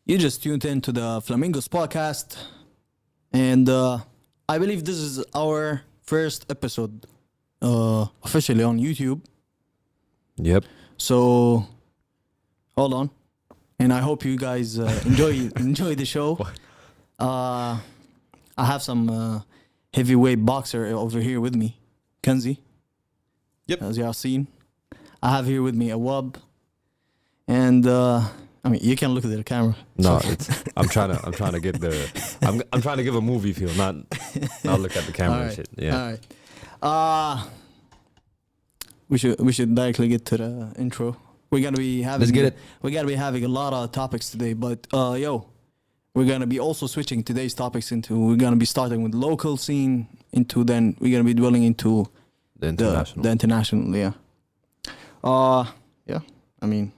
You just tuned in to the Flamingos Podcast, and I believe this is our first episode officially on YouTube. Yep. So, hold on, and I hope you guys enjoy the show. I have some heavyweight boxer over here with me, Kanzi. Yep. As y'all seen, I have here with me Awab, and I mean you can look at the camera. No, I'm trying to get I'm trying to give a movie feel, not look at the camera and shit. Yeah. All right. We should directly get to the intro. We're gonna be having. Let's get it. We're gonna be having a lot of topics today, but we're gonna be also switching today's topics into. We're gonna be starting with local scene then we're gonna be dwelling into The international. the international. Yeah. Yeah. I mean,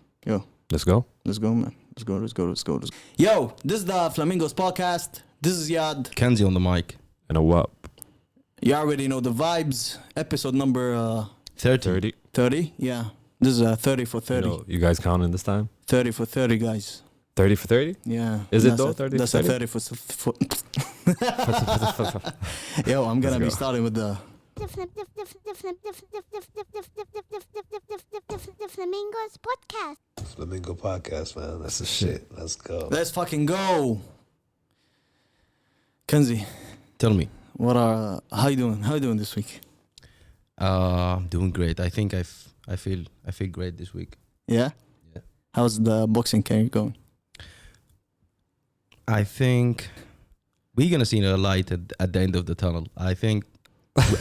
Let's go. let's go, man. Let's go. Yo, this is the Flamingos Podcast. This is Yad. Kanzi on the mic. And a what? You already know the vibes. Episode number 30. 30. Yeah. This is 30 for 30. You guys counting this time? 30 for 30, guys. 30 for 30? Yeah. Is it That's though, a- 30 That's for a 30? 30 for Yo, I'm gonna Let's be go. starting with the The Flamingos Podcast. Flamingo Podcast, man. That's the shit. Let's go. Let's fucking go. Kanzi, Tell me. how you doing? How you doing this week? I'm doing great. I think I feel great this week. Yeah? Yeah. How's the boxing career going? I think we're gonna see a light at the end of the tunnel. I think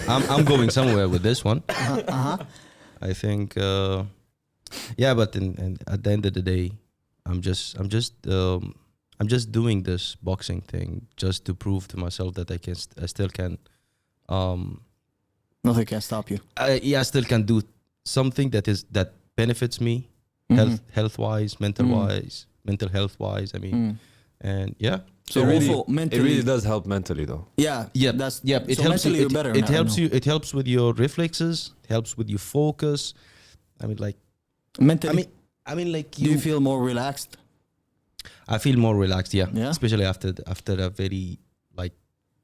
I'm going somewhere with this one. I think yeah, but at the end of the day, I'm just doing this boxing thing just to prove to myself that I still can Nothing can stop you. I still can do something that benefits me health wise, mental health wise. I mean, and yeah. So it really, also mentally, it really does help mentally though. Yeah. Yep. That's Yep. It so helps mentally you. you're better It now, I helps know. you. It helps with your reflexes. It helps with your focus. I mean, like. Mentally. I mean, like do you feel more relaxed? I feel more relaxed. Yeah. Yeah? Especially after a very like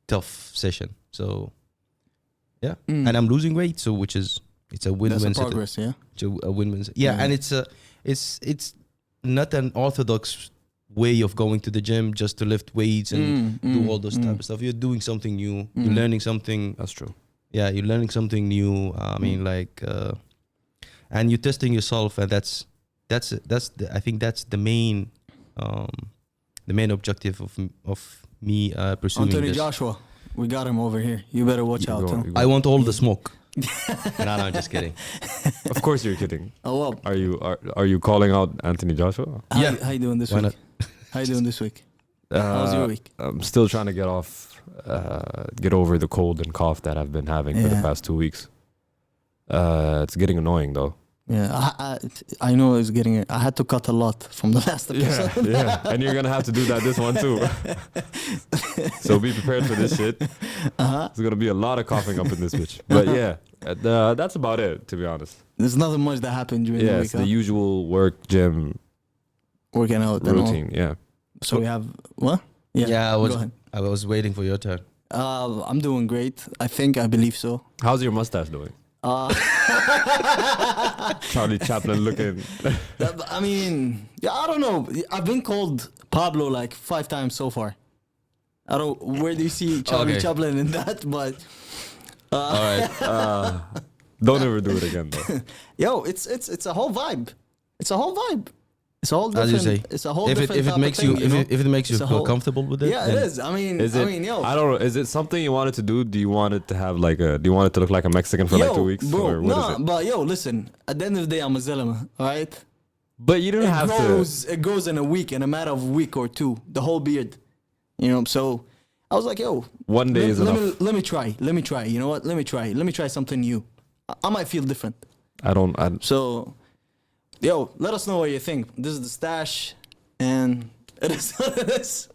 tough session. So. Yeah. And I'm losing weight. So it's a win-win. That's a progress, yeah. It's a win-win. Yeah. And it's not an orthodox way of going to the gym just to lift weights and do all those type of stuff. You're doing something new. You're learning something. That's true. Yeah, you're learning something new. I mean, like, and you're testing yourself, and I think that's the main objective of me pursuing Anthony this. Joshua, we got him over here. You better watch out, too. I want all the smoke. No, I'm just kidding. Of course you're kidding. Oh, well. Are you calling out Anthony Joshua? Yeah. How you doing this Why week? How you doing this week? How's your week? I'm still trying to get over the cold and cough that I've been having for the Yeah. past 2 weeks. It's getting annoying though. Yeah, I know it's getting. I had to cut a lot from the last episode. Yeah, and you're gonna have to do that this one too. So be prepared for this shit. There's gonna be a lot of coughing up in this bitch. But yeah, that's about it, to be honest. There's nothing much that happened during the Yeah, week. it's the usual work, gym, Working out and all. routine. Yeah. So we have what? Yeah, Go ahead. I was waiting for your turn. I'm doing great. I believe so. How's your mustache doing? Charlie Chaplin looking. I mean, yeah, I don't know. I've been called Pablo like 5 times so far. I don't. Where do you see Charlie Okay. Chaplin in that? But All right. Don't ever do it again though. yo, it's a whole vibe. It's a whole vibe. It's a whole different. As you say, It's a whole if different. it type of makes thing, you know? if it makes you It's a feel whole- comfortable with it, Yeah, then it is. I mean, Is it? yo. I don't know. Is it something you wanted to do? Do you want it to have like a? Do you want it to look like a Mexican for like 2 weeks? Bro, or what is it? but yo, listen. At the end of the day, I'm a Zalama, all right? But you didn't have to. It grows in a week, in a matter of a week or two, the whole beard. You know, so I was like, yo, One day is enough. let me try. You know what? Let me try something new. I might feel different. I don't. So, yo, let us know what you think. This is the stash, and it is what it is.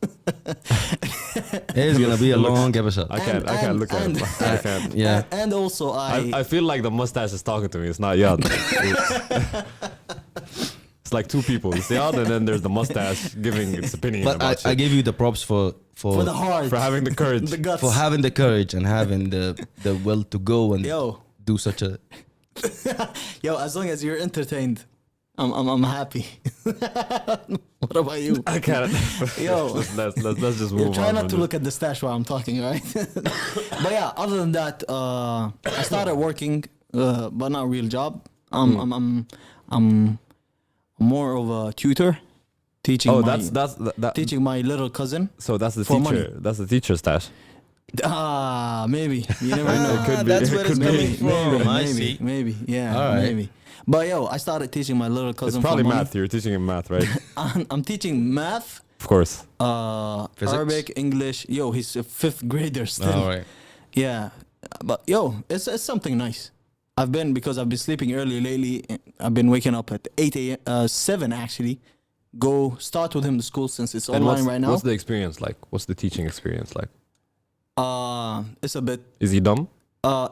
it's gonna be a long episode. I can't look at it. I can't. Yeah. And also, I feel like the mustache is talking to me. It's not Yad. It's like two people, Siad, and then there's the mustache giving its opinion But about I shit. give you the props for For the heart. For having the courage. The guts. for having the courage and having the will to go and Yo. do such a. Yo, as long as you're entertained, I'm happy. What about you? I can't. Yo. let's just move on. Try not from to this. look at the stash while I'm talking, right? But yeah, other than that, I started working, but not a real job. I'm more of a tutor, teaching. Oh, my, that. teaching my little cousin. So that's the for teacher. money. That's the teacher stash. Maybe you never know. It could be. That's where it's Maybe, coming from. I maybe, see. maybe, yeah, All right. maybe. But yo, I started teaching my little It's cousin. probably for money. math. You're teaching him math, right? I'm teaching math, Of course. Physics? Arabic, English. Yo, he's a fifth grader still. All right. Yeah, but yo, it's something nice. I've been sleeping early lately. I've been waking up at 8 a.m. 7 actually. Go start with him to school since it's And online right now. What's the experience like? What's the teaching experience like? It's a bit. Is he dumb?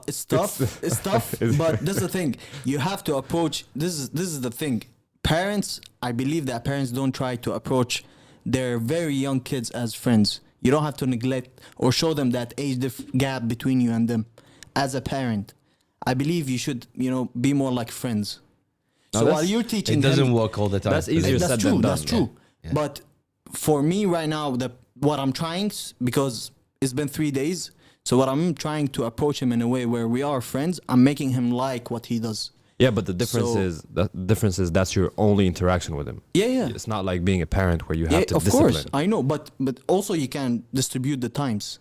It's tough. It's tough. But that's the thing. You have to approach. This is the thing. Parents, I believe that parents don't try to approach their very young kids as friends. You don't have to neglect or show them that age gap between you and them. As a parent, I believe you should, be more like friends. Now So that's- while you're teaching It doesn't him, work all the time. That's easier that's said true. than done. That's true. Yeah. But for me right now, what I'm trying, because it's been 3 days, so what I'm trying to approach him in a way where we are friends. I'm making him like what he does. Yeah, but the difference So- is that's your only interaction with him. Yeah. It's not like being a parent where you have to of discipline. course, I know, but also you can distribute the times.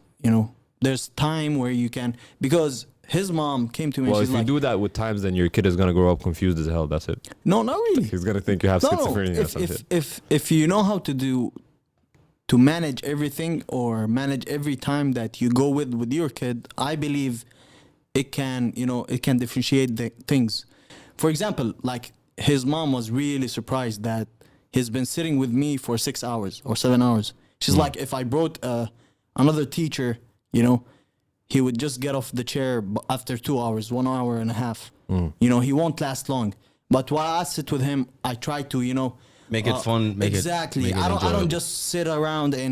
There's time where you can, because his mom came to me. Well, and if she's you like, do that with times, then your kid is gonna grow up confused as hell. That's it. no, not really. He's gonna think you have schizophrenia or some shit. If you know how to manage everything or manage every time that you go with your kid, I believe it can differentiate the things. For example, like his mom was really surprised that he's been sitting with me for 6 hours or 7 hours. She's like, if I brought another teacher, he would just get off the chair after 2 hours, 1 hour and a half. He won't last long. But while I sit with him, I try to, Make it fun. Make exactly. It, make it I don't enjoyable. just sit around and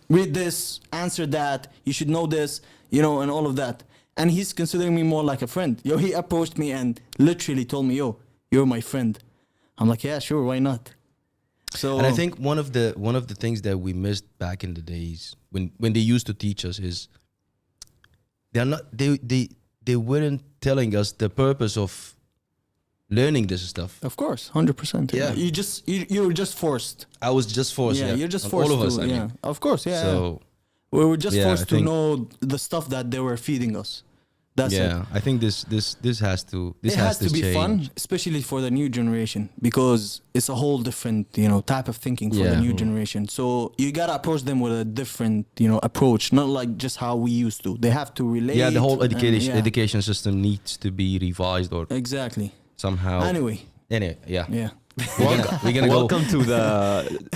read this, answer that. You should know this, and all of that. And he's considering me more like a friend. He approached me and literally told me, you're my friend. I'm like, yeah, sure, why not? So And I think one of the things that we missed back in the days when they used to teach us is they weren't telling us the purpose of learning this stuff. of course, 100%. Yeah. You were just forced. I was just forced. Yeah, you're just on forced all of us. to. I yeah, mean. of course. Yeah. So we were just yeah, forced I to think- know the stuff that they were feeding us. That's it. yeah, I think this has to It has to be change. fun, especially for the new generation, because it's a whole different, type of thinking for the Yeah. new generation. So you gotta approach them with a different, approach, not like just how we used to. They have to relate. Yeah, the whole and- education yeah, education system needs to be revised or Exactly. somehow. Anyway, yeah. yeah. We're gonna go Welcome to the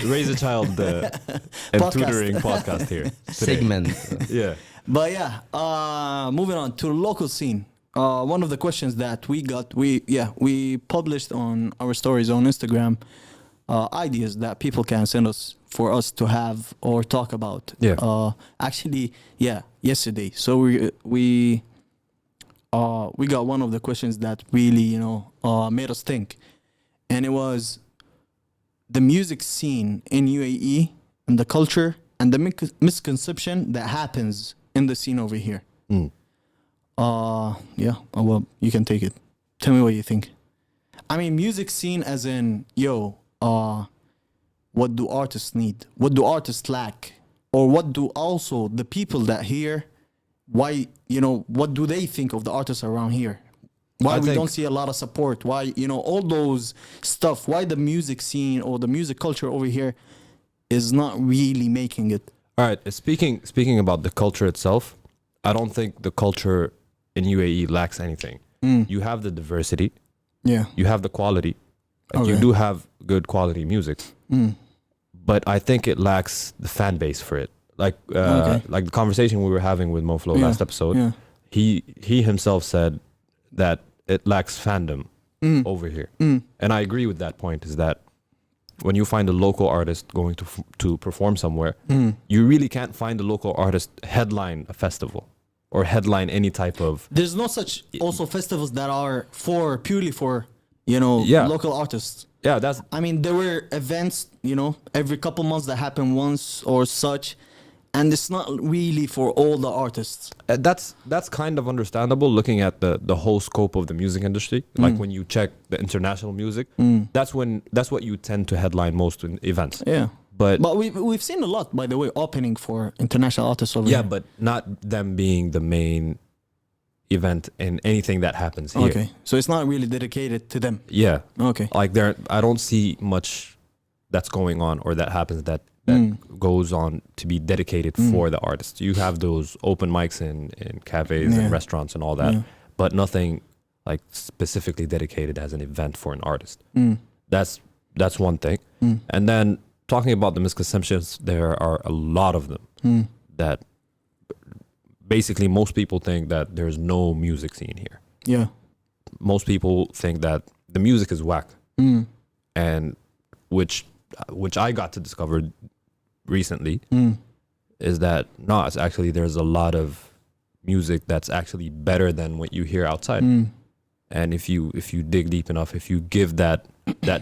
Raise a Child and Podcast. Tutoring podcast here. today. segment. Yeah. But yeah, moving on to the local scene. One of the questions that we got, we published on our stories on Instagram, ideas that people can send us for us to have or talk about. Yeah. Actually, yesterday. So we got one of the questions that really, made us think, and it was the music scene in UAE and the culture and the misconception that happens in the scene over here. Well, you can take it. Tell me what you think. I mean, music scene as in, what do artists need? What do artists lack? Or what do also the people that hear, why, what do they think of the artists around here? Why I we think- don't see a lot of support? Why, all those stuff, why the music scene or the music culture over here is not really making it. All right. Speaking about the culture itself, I don't think the culture in UAE lacks anything. You have the diversity. Yeah. You have the quality. Like, You Okay. do have good quality music. But I think it lacks the fan base for it. Like like the conversation we were having with MoFlo Yeah, last episode. yeah. He himself said that it lacks fandom over here. And I agree with that point, is that when you find a local artist going to perform somewhere, you really can't find a local artist headline a festival or headline any type of... There's no such also festivals that are purely for, local artists. Yeah, that's... I mean, there were events, every couple months that happen once or such, and it's not really for all the artists. That's kind of understandable looking at the whole scope of the music industry. Like when you check the international music, that's what you tend to headline most in events. Yeah. But we've seen a lot, by the way, opening for international artists over here. yeah, but not them being the main event in anything that happens here. Okay, so it's not really dedicated to them. Yeah. Okay. Like I don't see much that's going on or that happens that goes on to be dedicated for the artists. You have those open mics in cafes and restaurants and all that, but nothing like specifically dedicated as an event for an artist. That's one thing. And then talking about the misconceptions, there are a lot of them that basically most people think that there's no music scene here. Yeah. Most people think that the music is whack, and which I got to discover recently is that no, it's actually there's a lot of music that's actually better than what you hear outside. And if you dig deep enough, if you give that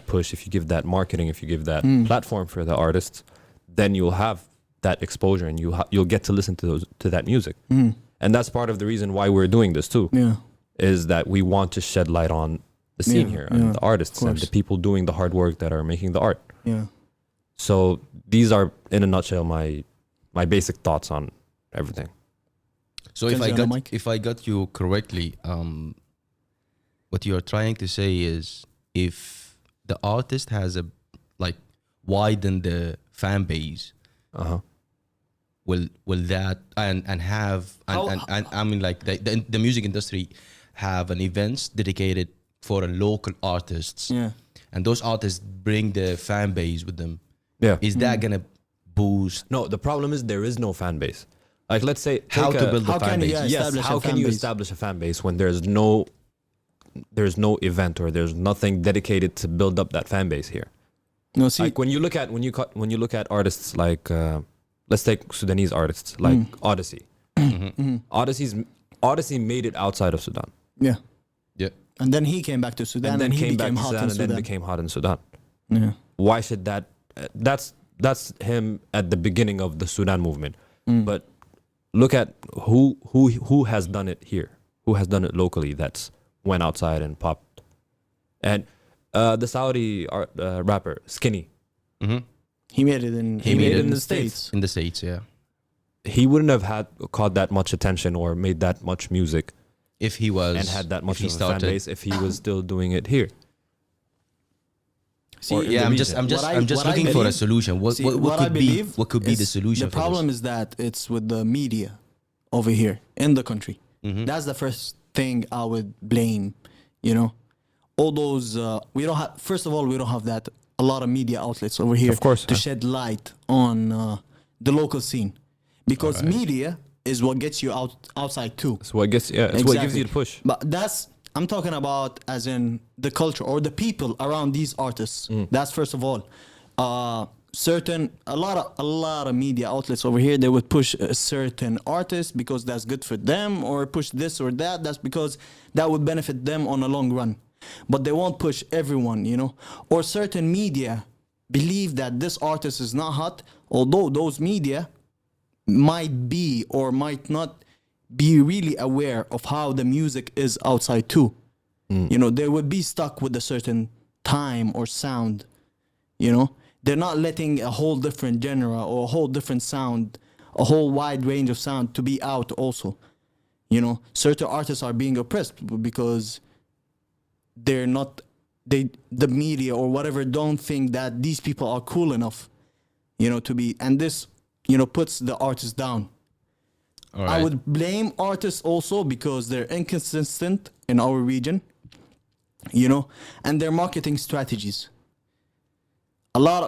push, if you give that marketing, if you give that platform for the artists, then you'll have that exposure and you'll get to listen to that music. And that's part of the reason why we're doing this too. Yeah. Is that we want to shed light on the scene here and the artists and the people doing the hard work that are making the art. Yeah. So these are, in a nutshell, my basic thoughts on everything. So if I got you correctly, what you are trying to say is if the artist has widen the fan base, will that and I mean like the music industry have an events dedicated for a local artists, and those artists bring the fan base with them. Yeah, is that gonna boost? No, the problem is there is no fan base. Like, let's say how to build a fan base. Yes, how can you establish a fan base when there's no event or there's nothing dedicated to build up that fan base here? No, see, like when you look at artists like let's take Sudanese artists like Odyssey. Odyssey made it outside of Sudan. Yeah. Yeah. And then he came back to Sudan and then he came back became to hot Sudan in and Sudan. then became hot in Sudan. Yeah. Why should that? That's him at the beginning of the Sudan movement. But look at who has done it here, who has done it locally. That's went outside and popped. And the Saudi rapper Skinny, He made it in the States. In the States, yeah. He wouldn't have caught that much attention or made that much music if he was and had that much of a fan started base if he was still doing it here. See, yeah, I'm just looking for a solution. What could be the solution? The problem is that it's with the media over here in the country. That's the first thing I would blame. All those we don't have. First of all, we don't have that a lot of media outlets over here, of course, to shed light on the local scene, because media is what gets you outside too. It's what gets what gives you the push. But I'm talking about as in the culture or the people around these artists. That's first of all. A lot of media outlets over here, they would push a certain artist because that's good for them, or push this or that. That's because that would benefit them on a long run. But they won't push everyone, Or certain media believe that this artist is not hot, although those media might be or might not be really aware of how the music is outside too. They would be stuck with a certain time or sound, They're not letting a whole different genre or a whole different sound, a whole wide range of sound to be out also. Certain artists are being oppressed because they're not, the media or whatever don't think that these people are cool enough, to be, and this, puts the artists down. All right. I would blame artists also because they're inconsistent in our region, and their marketing strategies.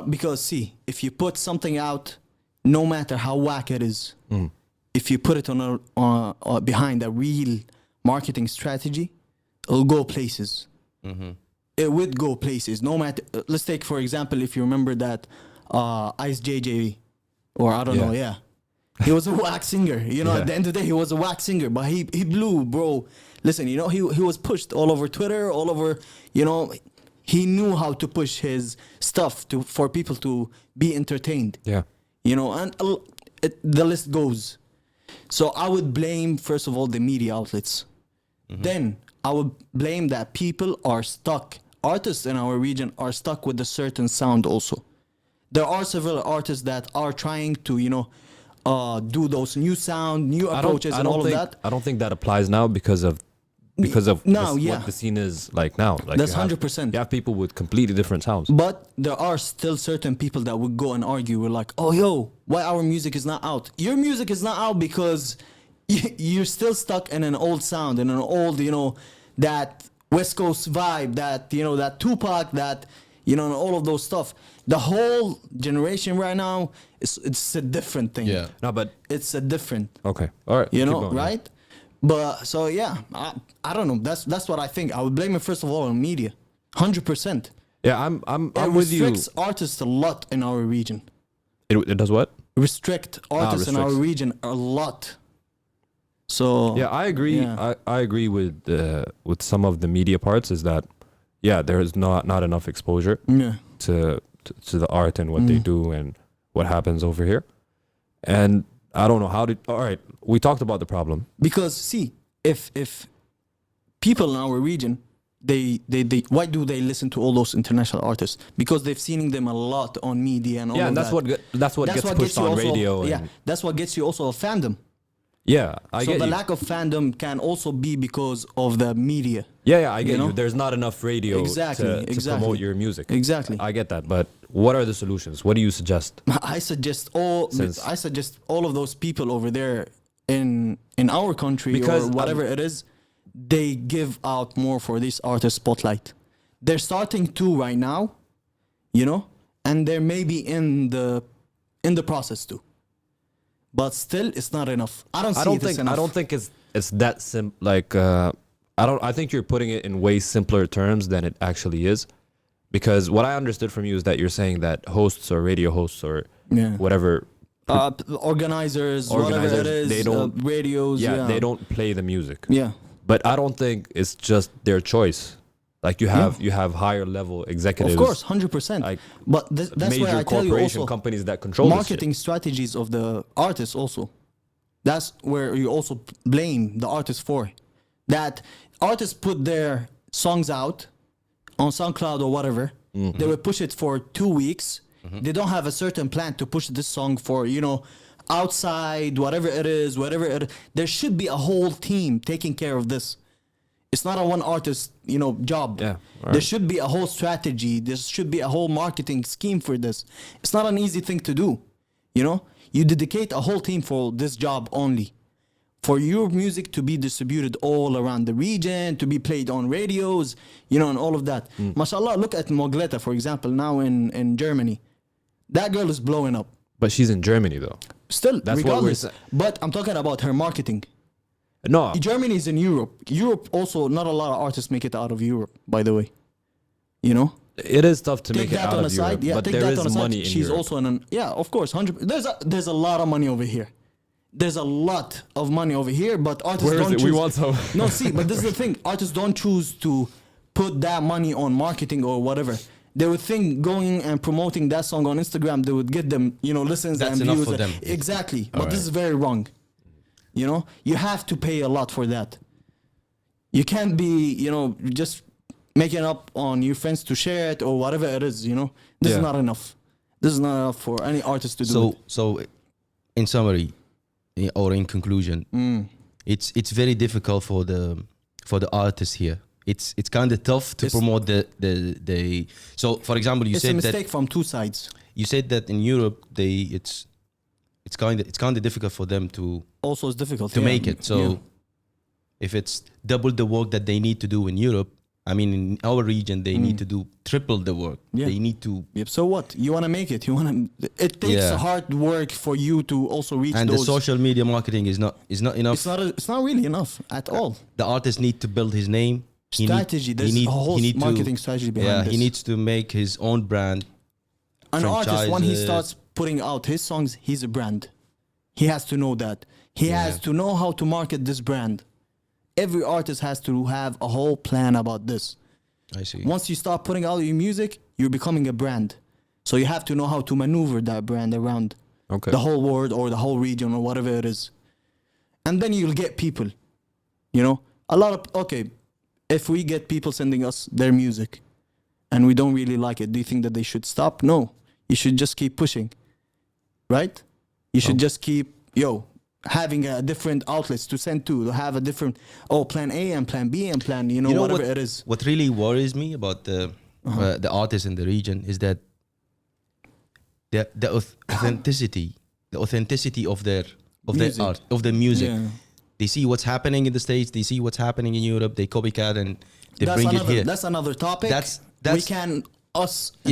Because see, if you put something out, no matter how whack it is, if you put it on behind a real marketing strategy, it'll go places. it would go places. No matter. Let's take for example, if you remember that Ice JJ, or I don't know, yeah. He was a whack singer, you know. At the end of the day, he was a whack singer, but he blew, bro. Listen, you know, he was pushed all over Twitter, all over, you know. He knew how to push his stuff for people to be entertained. Yeah. You know, and the list goes. So I would blame, first of all, the media outlets. Then I would blame that people are stuck. Artists in our region are stuck with a certain sound also. There are several artists that are trying to, you know, do those new sound, new approaches and all of that. I don't think that applies now because of what the scene is like now. Like that's 100%. You have people with completely different sounds. But there are still certain people that would go and argue. We're like, oh, yo, why our music is not out? Your music is not out because you're still stuck in an old sound, in an old, you know, that West Coast vibe, that, you know, that Tupac, that, you know, and all of those stuff. The whole generation right now, it's a different thing. Yeah. No, but it's a different. Okay. All right. You know, going, right? Yeah. But so yeah, I don't know. That's what I think. I would blame it first of all on media, 100%. Yeah, I'm with you. It restricts artists a lot in our region. It does what? Restrict artists in our region a lot. So yeah, I agree. Yeah. I agree with some of the media parts. Is that there is not enough exposure to the art and what they do and what happens over here, and I don't know how to. All right, we talked about the problem. Because see, if people in our region, they why do they listen to all those international artists? Because they've seen them a lot on media and all of and that's that. that's what gets pushed on radio. Yeah, that's what gets you also a fandom. Yeah, I get you. So the lack of fandom can also be because of the media. Yeah, I get you. There's not enough radio to promote your music. Exactly. I get that, but what are the solutions? What do you suggest? I suggest all of those people over there in our country or whatever it is, they give out more for this artist spotlight. They're starting to right now, you know, and they're maybe in the process too. But still, it's not enough. I don't think it's that simple. Like I think you're putting it in way simpler terms than it actually is, because what I understood from you is that you're saying that hosts or radio hosts or whatever organizers, whatever it is, they don't radios. They don't play the music. Yeah, but I don't think it's just their choice. Like you have higher level executives, of course, 100%. Like, but that's major why I tell you also companies that control marketing strategies of the artists. Also, that's where you also blame the artists for that. Artists put their songs out on SoundCloud or whatever. They will push it for 2 weeks. They don't have a certain plan to push this song for, you know, outside, whatever it is. There should be a whole team taking care of this. It's not a one artist, you know, job. Yeah, right. There should be a whole strategy. There should be a whole marketing scheme for this. It's not an easy thing to do. You know, you dedicate a whole team for this job only. For your music to be distributed all around the region, to be played on radios, you know, and all of that. Mashallah, look at Mogleta, for example, now in Germany. That girl is blowing up. But she's in Germany, though. Still, that's regardless. What we're saying. But I'm talking about her marketing. No. Germany is in Europe. Europe also, not a lot of artists make it out of Europe, by the way. You know? It is tough to make it out of Europe, but there is money in She's Europe. also in an... Yeah, of course. 100. There's a lot of money over here. There's a lot of money over here, but artists don't choose... We want some. No, see, but this is the thing. Artists don't choose to put that money on marketing or whatever. They would think going and promoting that song on Instagram, they would get them, you know, listens and views. That's enough for them. Exactly. But this is very wrong. You know, you have to pay a lot for that. You can't be, you know, just making up on your friends to share it or whatever it is, you know. This is not enough. This is not enough for any artist to do it. So, in summary, or in conclusion, it's very difficult for the artists here. It's kind of tough to promote the. So, for example, you said that... It's a mistake from two sides. You said that in Europe, it's kind of difficult for them to... Also, it's difficult to make it. So, if it's double the work that they need to do in Europe, I mean, in our region, they need to do triple the work. Yeah. They need to... Yep. So what? You want to make it. It takes hard work for you to also reach and those... And the social media marketing is not enough. It's not really enough at all. The artist need to build his name. He strategy. There's a whole marketing strategy behind this. he needs to make his own brand. An artist, when he franchises. starts putting out his songs, he's a brand. He has to know that. He has to know how to market this brand. Every artist has to have a whole plan about this. I see. Once you start putting out your music, you're becoming a brand. So you have to know how to maneuver that brand around the whole world or the whole region or whatever it is. And then you'll get people. You know, if we get people sending us their music and we don't really like it, do you think that they should stop? No. You should just keep pushing. Right? You should just keep, having a different outlets to send to have a different, plan A and plan B and plan, whatever it is. What really worries me about the artists in the region is that the authenticity of their Music. art, of the music. Yeah. They see what's happening in the States, they see what's happening in Europe, they copycat and they bring it here. That's another topic. That's in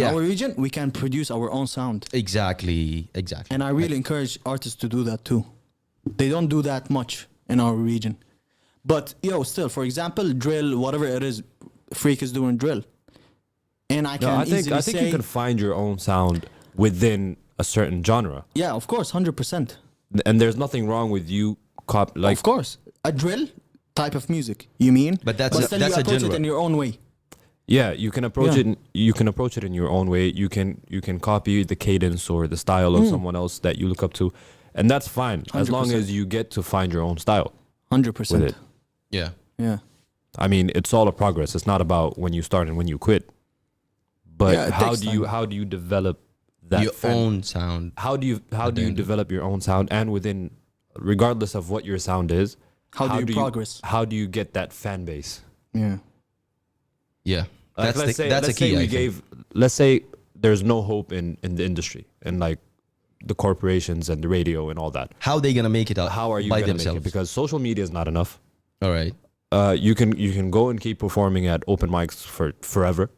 our region, we can produce our own sound. Exactly. And I really encourage artists to do that too. They don't do that much in our region. But, still, for example, drill, whatever it is, Freak is doing drill. And I think you can find your own sound within a certain genre. Yeah, of course, 100%. And there's nothing wrong with you of course. A drill type of music, you mean? But that's still you approach it in your own way. Yeah, you can approach it. You can approach it in your own way. You can copy the cadence or the style of someone else that you look up to, and that's fine as long 100%. as you get to find your own style. 100%. With it. Yeah. Yeah. I mean, it's all a progress. It's not about when you start and when you quit. But how do you develop that own sound? How do you develop your own sound, and within, regardless of what your sound is, how do you progress? How do you get that fan base? Yeah. Yeah. Like, That's a key. Let's say there's no hope in the industry and like the corporations and the radio and all that. How are they gonna make it out? How are you by gonna themselves? make it? Because social media is not enough. All right. You can go and keep performing at open mics for forever.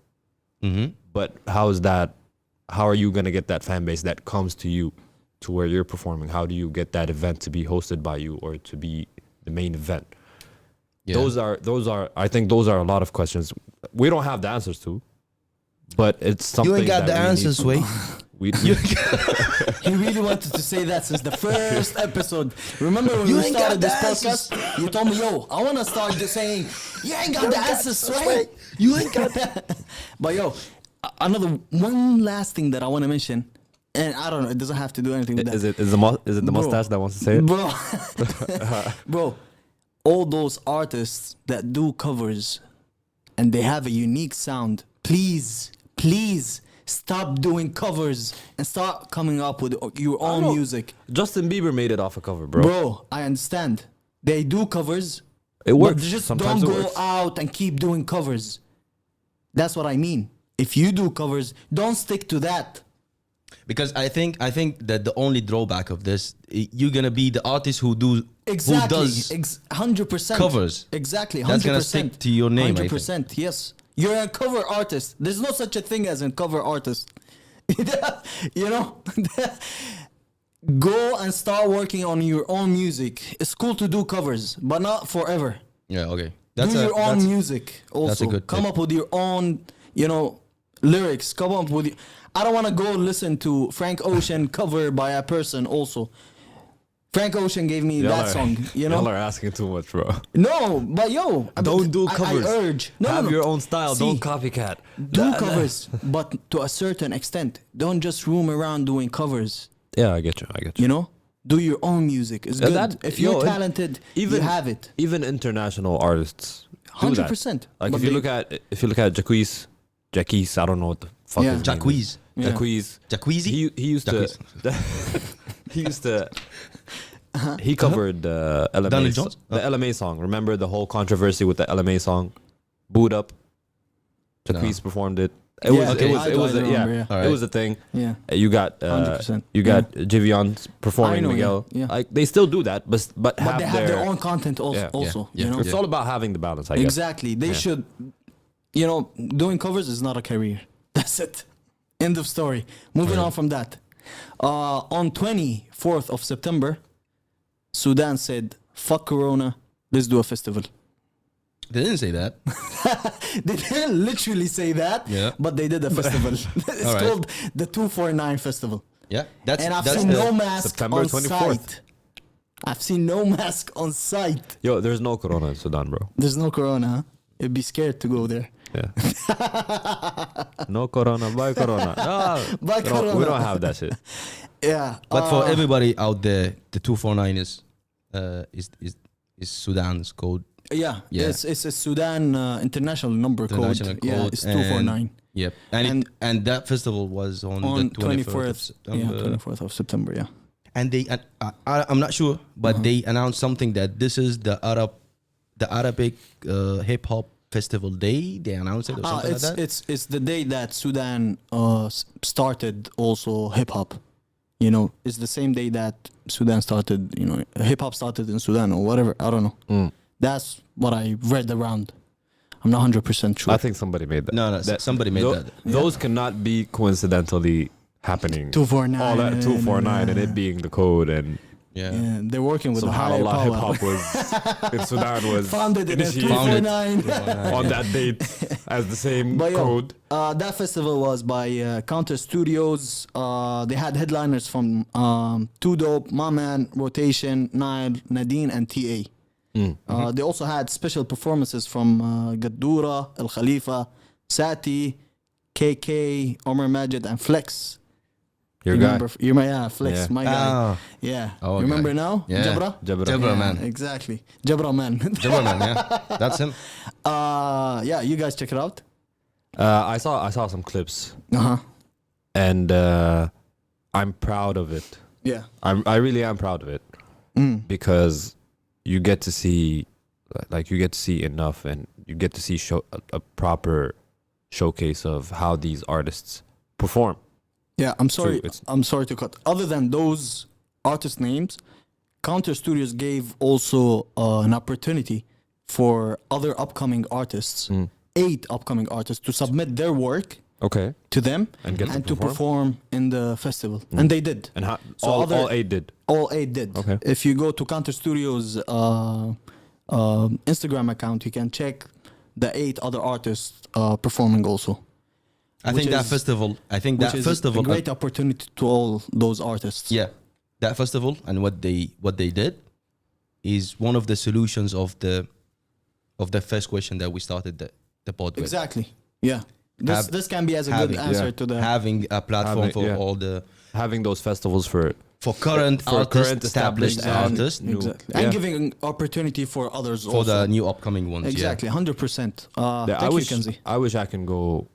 Mm-hmm. But how are you gonna get that fan base that comes to you to where you're performing? How do you get that event to be hosted by you or to be the main event? Yeah. Those are I think those are a lot of questions we don't have the answers to, but it's something You ain't got that the we answers, need. He really wanted to say that since the first episode. Remember when we started this podcast? You told me, I want to start just saying, you ain't got the answers, Sway. You ain't got that. But one last thing that I want to mention, and I don't know, it doesn't have to do anything with that. Is it the mustache that wants to say it? Bro, all those artists that do covers and they have a unique sound, please stop doing covers and start coming up with your own music. Justin Bieber made it off a cover, bro. Bro, I understand. They do covers. It works. But just Sometimes don't it go works. out and keep doing covers. That's what I mean. If you do covers, don't stick to that. Because I think that the only drawback of this, you're gonna be the artist who does 100% covers. Exactly, 100%. That's gonna stick to your name. 100%. Yes, you're a cover artist. There's no such a thing as a cover artist. You know, go and start working on your own music. It's cool to do covers, but not forever. Yeah. Okay. Do your own music. Also, that's a good come tip. up with your own, lyrics. Come up with. I don't want to go listen to Frank Ocean cover by a person. Also, Frank Ocean gave me that song. Y'all are asking too much, bro. No, but Don't do covers. I urge. Have your own style. See, don't copycat. Do covers, but to a certain extent. Don't just roam around doing covers. Yeah, I get you. You know, do your own music. It's good. If you're talented, you have it. Even international artists, 100%. Like if you look at Jacquees, I don't know what the fuck his name is. Jacquees. Yeah. Jacqueezy? He used to. He used to. He covered the Donald LMA, Jones? the LMA song. Remember the whole controversy with the LMA song? Boot Up. Jacquees performed it. It was a thing. Yeah. You got 100%. you got Jivion performing I know, Miguel. yeah. Like they still do that, but But they have their own content also. Yeah. You know? It's all about having the balance, I guess. Exactly. They should, doing covers is not a career. That's it. End of story. Moving on from that. On 24th of September, Sudan said, fuck Corona, let's do a festival. They didn't say that. They didn't literally say that, Yeah. but they did a festival. It's All right. called the 249 Festival. Yeah, that's And I've that's seen the- no mask September on 24th. site. I've seen no mask on site. Yo, there's no corona in Sudan, bro. There's no corona, huh? You'd be scared to go there. Yeah. No corona, bye corona. No, Bye we corona. don't have that shit. Yeah. But for everybody out there, the 249 is Sudan's code. Yeah, Yeah. it's a Sudan international number International code. Yeah, code it's 249. Yep. And- And that festival was on On the 24th of 24th, September. yeah, 24th of September, yeah. And they, I'm not sure, but they announced something that this is the Arabic hip hop festival day. They announced it or something like that. It's the day that Sudan started also hip hop. You know, it's the same day that Sudan started. You know, hip hop started in Sudan or whatever. I don't know. That's what I read around. I'm not 100% sure. I think somebody made that. No, somebody made that. Those cannot be coincidentally happening. 249. All that 249 and it being the code and Yeah. Yeah, they're working with the higher subhanallah hip power. hop was in Sudan was Founded in initiated 249. on that date as the same But yo, code. that festival was by Counter Studios. They had headliners from Two Dope, My Man, Rotation, Nile, Nadine, and TA. They also had special performances from Gaddura, El Khalifa, Sati, KK, Omar Majid, and Flex. Your You guy. remember? Yeah, Flex, Yeah. my guy. Ah. Yeah. Oh, You okay. remember now? Yeah. Jabra? Jabra. Jabra, Yeah, man. Exactly. Jabra man. Jabra, man, yeah. That's him. Yeah, you guys check it out. I saw some clips Uh-huh. and I'm proud of it. Yeah. I really am proud of it because you get to see enough and you get to see a proper showcase of how these artists perform. Yeah, I'm sorry. it's- I'm sorry to cut. Other than those artist names, Counter Studios gave also an opportunity for other upcoming artists, 8 upcoming artists, to submit their work Okay. to them And get to to perform? perform in the festival, and they did. And how, So all other- 8 did. All 8 did. Okay. If you go to Counter Studios Instagram account, you can check the 8 other artists performing also. I Which think that is- festival. I think Which that is festival. a great opportunity to all those artists. Yeah, that festival and what they did is one of the solutions of the first question that we started the pod with. Exactly. Yeah. This can be as a good having- answer yeah. to the. Having a platform Having- for yeah. all the Having those festivals for current For artists, current established established artists, new- Exactly. yeah. And giving opportunity for others for also. the new upcoming ones. Exactly. 100%. Yeah, Thank you, Kanzi. I wish I can go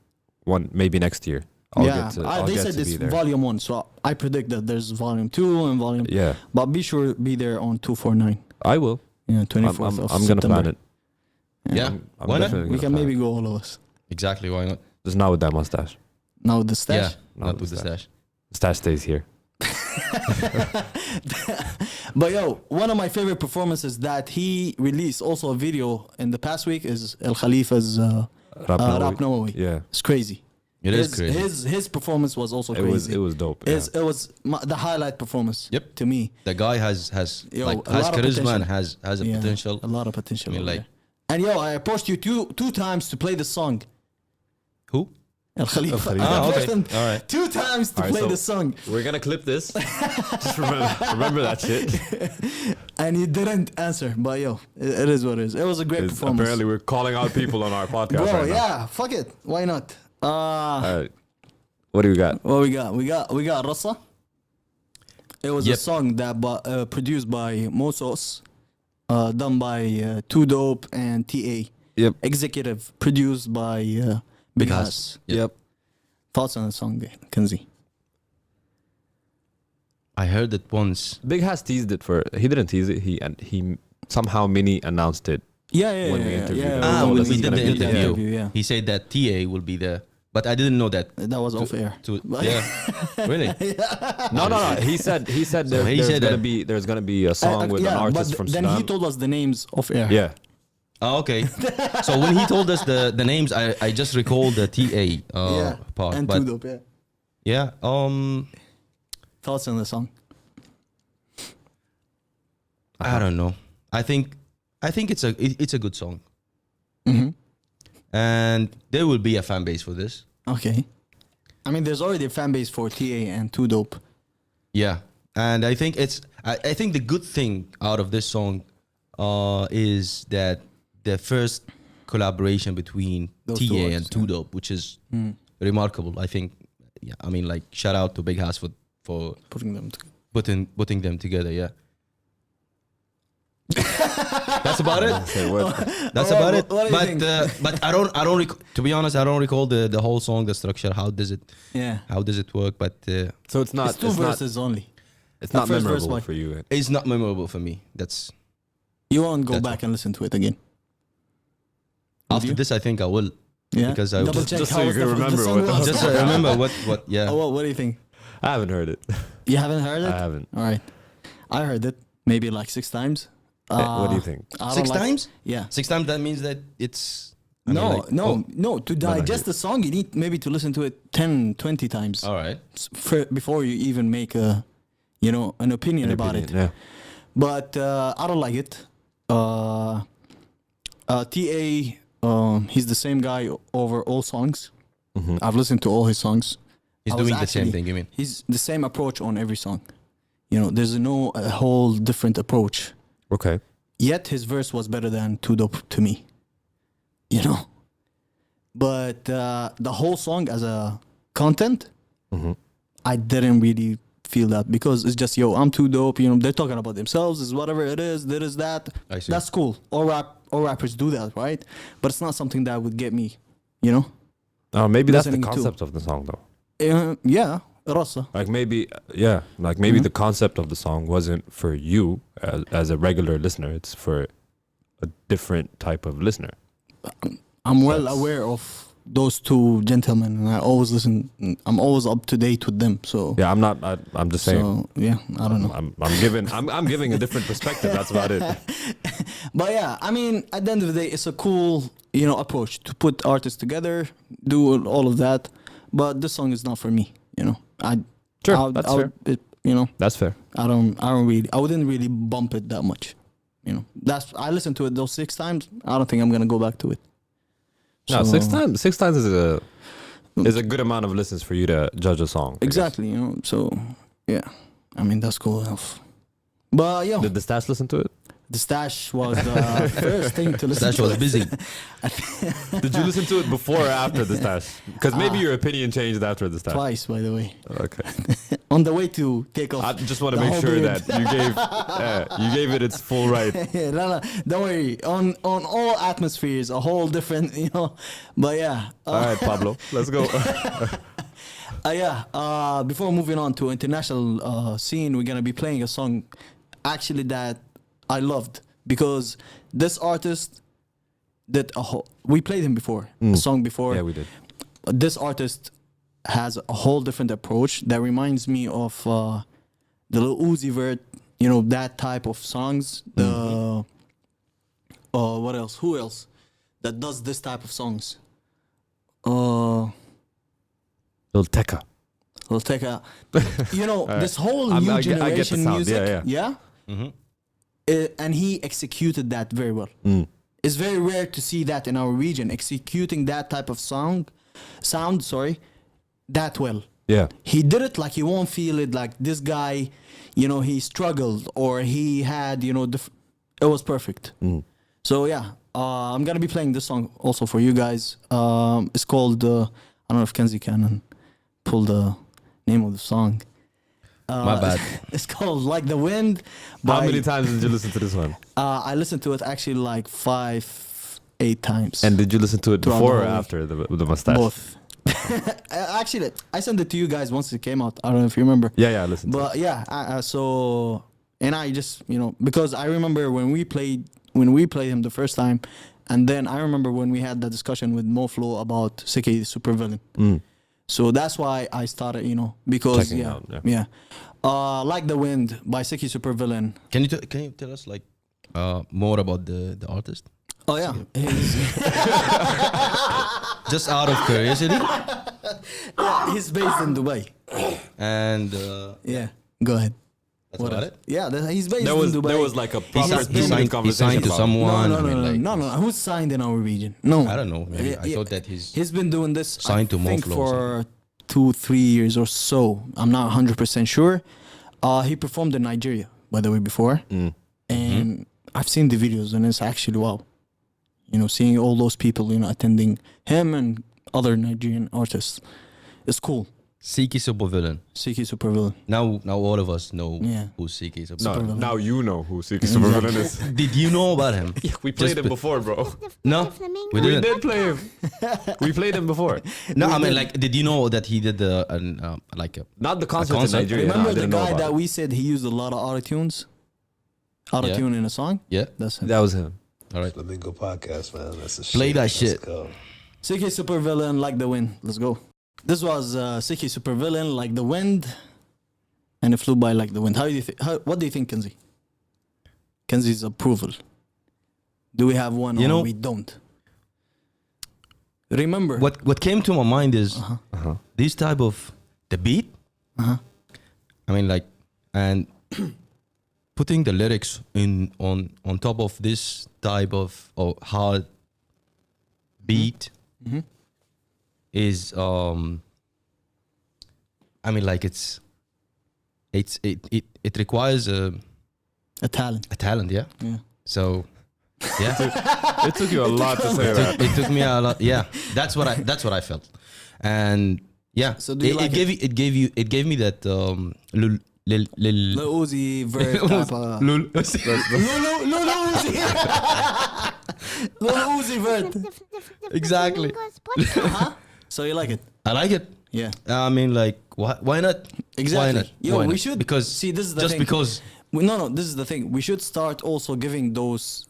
one maybe next year. I'll Yeah, get to, I'll they get said to it's be there. volume 1, so I predict that there's volume 2 and volume. Yeah, But be sure be there on 249. I will. Yeah, 24th I'm of gonna September. plan it. Yeah. I'm Why not? definitely We gonna can plan maybe it. go all of us. Exactly. Why not? Just not with that mustache. Now with the stash. Yeah, No, not with with the the stash. The stash stays here. But yo, one of my favorite performances that he released also a video in the past week is El Khalifa's Rap Nawawi. Yeah, It's crazy. It is crazy. His performance was also it was crazy. it was dope. It was the highlight performance. Yep. To me, The guy has Yo, like a has lot of charisma and potential. has a Yeah, potential. a lot of potential. I mean, over like- there. And yo, I approached you two times to play the song. Who? El Khalifa. Khalifa. I Ah, approached okay. him All right. 2 times to All right, play so- the song, We're gonna clip this. Just remember that shit. and he didn't answer. But yo, it is what it is. It was a great It's- performance. Apparently, we're calling out people on our podcast Bro, right now. yeah, fuck it. Why not? All right. What do we got? What we got Rasa. It was a Yep. song that produced by Mosos, done by Two Dope and TA. Yep. Executive produced by Big Hass. Yep. Thoughts on the song, Kanzi? I heard it once. Big Hass teased it for. He didn't tease it. He somehow mini announced it. Yeah. When we interviewed him. Ah, told when us we he's did gonna the be there. interview, Yeah. he said that TA will be there, but I didn't know that. That was off air. Yeah, really? No. He said So there's that- gonna be a song with an artist from then Sudan. he told us the names off air. Yeah. Oh, okay. So when he told us the names, I just recalled the TA part. And but Two Dope, yeah. yeah, Thoughts on the song? I don't know. I think it's a good song. and there will be a fan base for this. Okay. I mean, there's already a fan base for TA and Too Dope. Yeah, and I think I think the good thing out of this song is that the first collaboration between Those TA two and artists, Too Dope, which is remarkable. I think. Yeah, I mean, like shout out to Big House for Putting them together. putting them together. Yeah. That's about it. That's about it. What do you think? But I don't to be honest, I don't recall the whole song, the structure. How does it work? But So it's not. It's two verses only. It's The not first verse, memorable why? for you. it's not memorable for me. That's You won't go That's back and listen to it again. after you? this. I think I will. Yeah. Because I Double just- check just how so you was can the remember song what- was. Just remember what. Yeah. Oh, what do you think? I haven't heard it. You haven't heard it? I haven't. All right. I heard it maybe like 6 times. What do you think? I don't 6 like- times? Yeah. 6 times. That means that it's. I mean, No, like, no, oh, no. To digest the song, you need maybe to listen to it 10, 20 times all right. before you even make an opinion about it. Yeah. But I don't like it. TA, he's the same guy over all songs. I've listened to all his songs. He's I was doing the same actually- thing. You mean? He's the same approach on every song. There's no a whole different approach. Okay. Yet his verse was better than Too Dope to me. But the whole song as a content, I didn't really feel that because it's just, I'm Too Dope. They're talking about themselves, is whatever it is, that is that. I see. That's cool. All rappers do that, right? But it's not something that would get me, Maybe that's the Listening to. concept of the song, though. Yeah, Rasa. Like maybe the concept of the song wasn't for you as a regular listener. It's for a different type of listener. I'm well aware of those two gentlemen, and I always listen. I'm always up to date with them. So Yeah, I'm not. I'm just saying. So yeah, I don't know. I'm giving a different perspective. That's about it. But yeah, I mean, at the end of the day, it's a cool, approach to put artists together, do all of that. But this song is not for me. Sure, that's fair. That's fair. I wouldn't really bump it that much. I listened to it those 6 times. I don't think I'm gonna go back to it. No, So- 6 times. 6 times is a good amount of listens for you to judge a song. I guess. Exactly, So yeah, I mean that's cool enough. But Did the Stash listen to it? the Stash was the first thing to listen Stash to. was busy. Did you listen to it before or after the Stash? Because maybe your opinion changed after the Stash. Twice, by the way. Okay. On the way to take off. I just want to the make whole sure beard. that you gave it its full right. No, don't worry. On all atmospheres, a whole different, But yeah. All right, Pablo, let's go. Before moving on to international scene, we're gonna be playing a song, actually that I loved because this artist did we played him before, a song before. Yeah, we did. This artist has a whole different approach that reminds me of the Lil Uzi Vert, that type of songs. The what else? Who else that does this type of songs? Lil Tecca. We'll take a, this whole I new get the generation sound. music, Yeah. And he executed that very well. It's very rare to see that in our region, executing that type of sound, that well. Yeah. He did it like you won't feel it. Like this guy, he struggled or he had, it was perfect. So yeah, I'm gonna be playing this song also for you guys. It's called I don't know if Kanzi can pull the name of the song. My bad. It's called Like the Wind. How by- many times did you listen to this one? I listened to it actually like 5-8 times. And did you listen to it Throughout before the or whole after the mustache? both. Actually, I sent it to you guys once it came out. I don't know if you remember. Yeah, I listened to it. But yeah, so and I just because I remember when we played him the first time, and then I remember when we had the discussion with MoFlo about Seki Supervillain. So that's why I started, because Checking it out, yeah. Like the Wind by Seki Supervillain. Can you tell us like more about the artist? Oh yeah, Just out of curiosity. he's based in Dubai. And Yeah, go ahead. That's about it. Yeah, he's based There was in Dubai. there was like a He, proper he 2 minute signed, he conversation signed to about it. someone. no, I mean, like, no. Who's signed in our region? No, I don't know. Maybe. I Yeah, thought that he's been doing this. Signed I to think Moflo for or 2-3 years or so. I'm not 100% sure. He performed in Nigeria, by the way, before, and I've seen the videos, and it's actually wow. You know, seeing all those people, you know, attending him and other Nigerian artists, it's cool. Seki Supervillain. Seki Supervillain. Now all of us know Yeah. who Seki No, Supervillain. now you know who Seki Supervillain is. Did you know about him? Yeah, we played him before, bro. No, we We didn't. did play him. We played him before. No, I mean, like, did you know that he did like a Not the concert in concert? Nigeria. no, I Remember the didn't know guy about that it. we said he used a lot of autotunes? Autotune in a song? yeah? That's him. That was him. All right, Flamingo Podcast, man. That's the shit. Play that Let's shit. go. Seki Supervillain, Like the Wind. Let's go. This was Seki Supervillain, Like the Wind, and it flew by like the wind. What do you think, Kanzi? Kanzi's approval. Do we have one You or know- we don't? Remember. what came to my mind is this type of the beat. I mean, like, and putting the lyrics in on top of this type of hard beat is I mean, like, it requires A talent. a talent, yeah. Yeah. So yeah, It took you a lot to say that. it took me a lot. Yeah, that's what I felt, and yeah. So do you like it gave me that lil Lil Uzi Vert type of... lul. Lil Uzi! Lil Uzi Vert. Exactly. So you like it? I like it. Yeah. I mean, like, why not? Exactly. Why not? Yo, Why we not? should... because See, this is the just thing. because No, this is the thing. We should start also giving those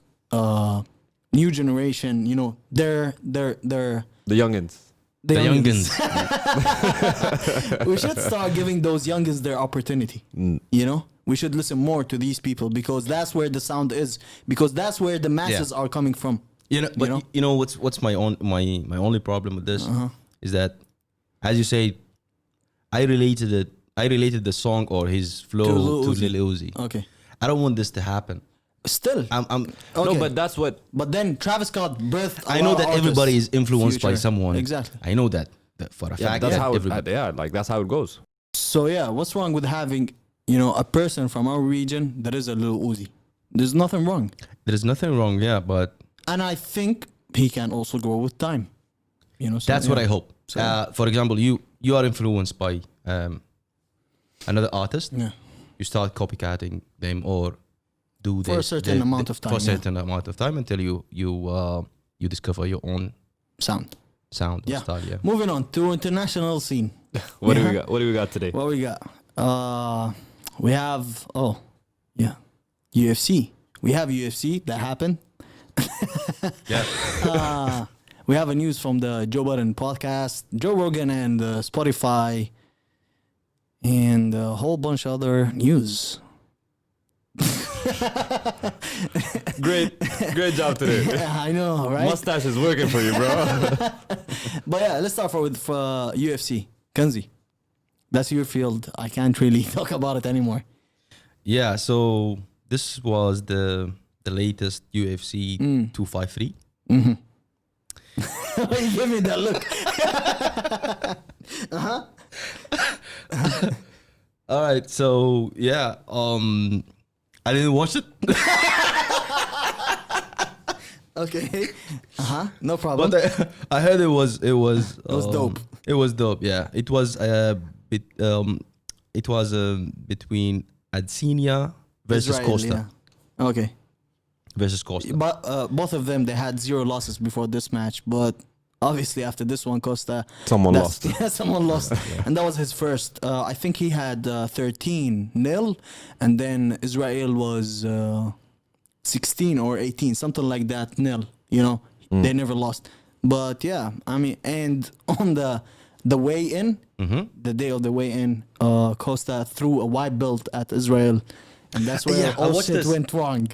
new generation, you know, their The youngins. the youngins. We should start giving those youngins their opportunity. You know, we should listen more to these people because that's where the sound is. Because that's where the masses are coming from. You know, but know? you know what's my only problem with this is that, as you say, I related the song or his flow to Lil Uzi. Okay. I don't want this to happen. Still. I'm Okay. No, but that's what. But then Travis Scott birthed. I know that everybody is influenced by Future. someone. Exactly. I know that for a Yeah, fact. that's that how. everybody- Like that's how it goes. So yeah, what's wrong with having, you know, a person from our region that is a Lil Uzi? There's nothing wrong. There's nothing wrong, yeah, but And I think he can also grow with time. You know, so, that's what yeah. I hope. So- For example, you are influenced by another artist. Yeah. You start copycatting them or do For a certain amount of time, for a yeah. certain amount of time until you discover your own Sound. sound Yeah. and style. Yeah. Moving on to international scene. What do Yeah. we got? What do we got today? What we got? We have UFC. We have UFC that happened. Yeah. We have a news from the Joe Budden podcast, Joe Rogan and Spotify, and a whole bunch of other news. Great job today. Yeah, I know, right? Mustache is working for you, bro. But yeah, let's start with UFC. Kanzi, that's your field. I can't really talk about it anymore. Yeah. So this was the latest UFC 253. Give me that look. All right. So yeah. I didn't watch it. Okay. No problem. But I heard it was dope. It was dope. Yeah, it was bit. It was between Adesanya versus Israel, Costa yeah. Okay. versus Costa. But Both of them, they had 0 losses before this match. But obviously, after this one, Costa. Someone that's- lost. Yeah, someone lost. And that was his first. I think he had 13-0. And then Israel was 16 or 18, something like that, nil. You know, they never lost. But yeah, I mean, and on the weigh-in, the day of the weigh-in, Costa threw a white belt at Israel. And that's where Yeah, I all watched shit this. went wrong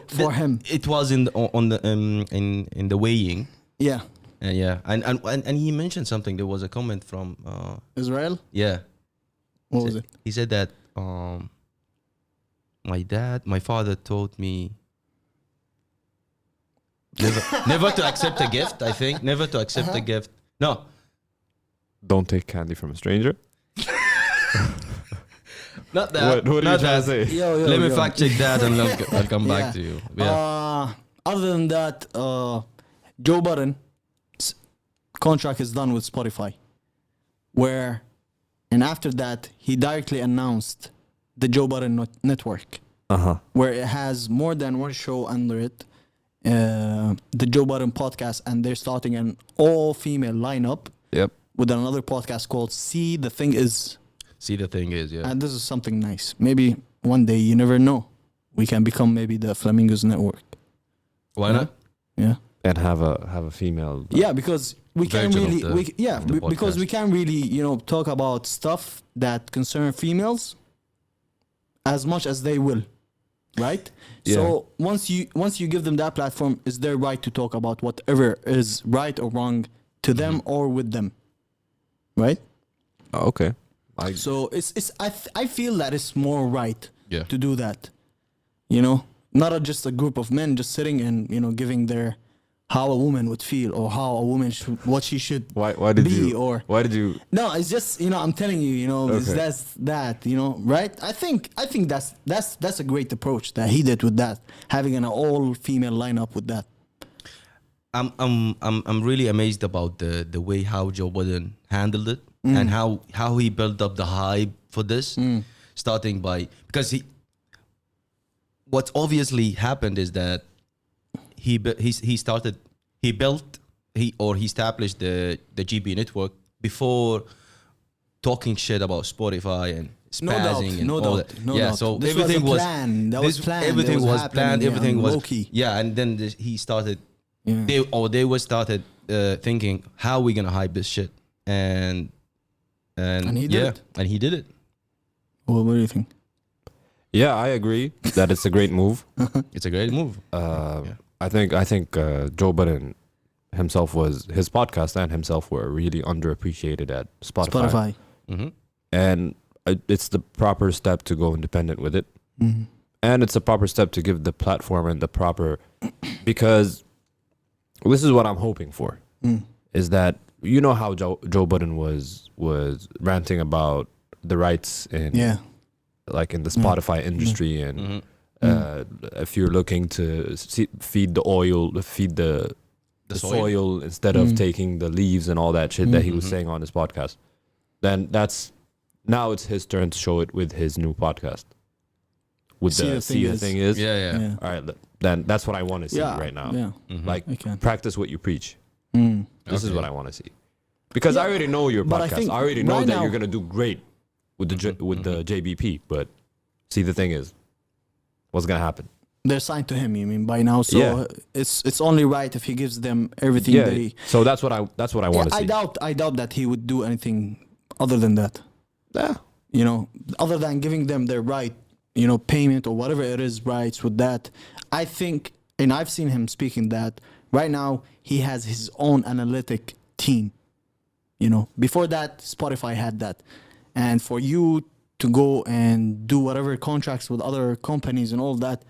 for him. It was in the weighing. Yeah. Yeah, and he mentioned something. There was a comment from Israel? yeah. What was it? He said that my father taught me never to accept a gift. I think never to accept a gift. No, Don't take candy from a stranger. not that. What are you trying to say? Let me fact check that and I'll come back to you. Yeah. Other than that, Joe Budden's contract is done with Spotify, and after that, he directly announced the Joe Budden Network, where it has more than one show under it, the Joe Budden Podcast, and they're starting an all-female lineup. Yep. With another podcast called See the Thing Is. See, the thing is, yeah. And this is something nice. Maybe one day, you never know, we can become maybe the Flamingos Network. Why not? Yeah. And have a female. Yeah, because we can Version really, of the because podcast. we can really, talk about stuff that concern females as much as they will, right? Yeah. So once you give them that platform, it's their right to talk about whatever is right or wrong to them or with them, right? Oh, okay. So I feel that it's more right Yeah. to do that, not just a group of men just sitting and giving their how a woman would feel or how a woman should what she should Why did be you? or Why did you? no, it's just I'm telling you, Okay. that's that, right? I think that's a great approach that he did with that, having an all female lineup with that. I'm really amazed about the way how Joe Budden handled it and how he built up the hype for this, starting by because what's obviously happened is that he established the GB network before talking shit about Spotify and spazzing and all that. No doubt. So This everything was was planned. That was planned. Everything That was happening, planned. Everything was low-key. yeah. And then he started. Yeah. They were started thinking how we gonna hype this shit and he did it. and he did it. Well, what do you think? Yeah, I agree that it's a great move. It's a great move. I think Joe Budden himself his podcast and himself were really underappreciated at Spotify. Mm-hmm. And it's the proper step to go independent with it. Mm-hmm. And it's a proper step to give the platform and the proper, because this is what I'm hoping for, is that how Joe Budden was ranting about the rights in like in the Spotify industry and if you're looking to feed the soil instead of taking the leaves and all that shit that he was saying on his podcast, then now it's his turn to show it with his new podcast. With the thing is. Yeah. All right, then that's what I want to see right now. Yeah. Like Okay. practice what you preach. Mm. This is what I want to see. Because I already know your but I podcast. think I already know right that now- you're gonna do great with the JBP. But see, the thing is, what's gonna happen? They're signed to him. You mean by now? So Yeah. it's only right if he gives them everything. Yeah. That he, So that's what I want to see. I doubt that he would do anything other than that. Yeah. Other than giving them their right, payment or whatever it is, rights with that. I think, and I've seen him speaking that right now he has his own analytic team. Before that, Spotify had that, and for you to go and do whatever contracts with other companies and all that,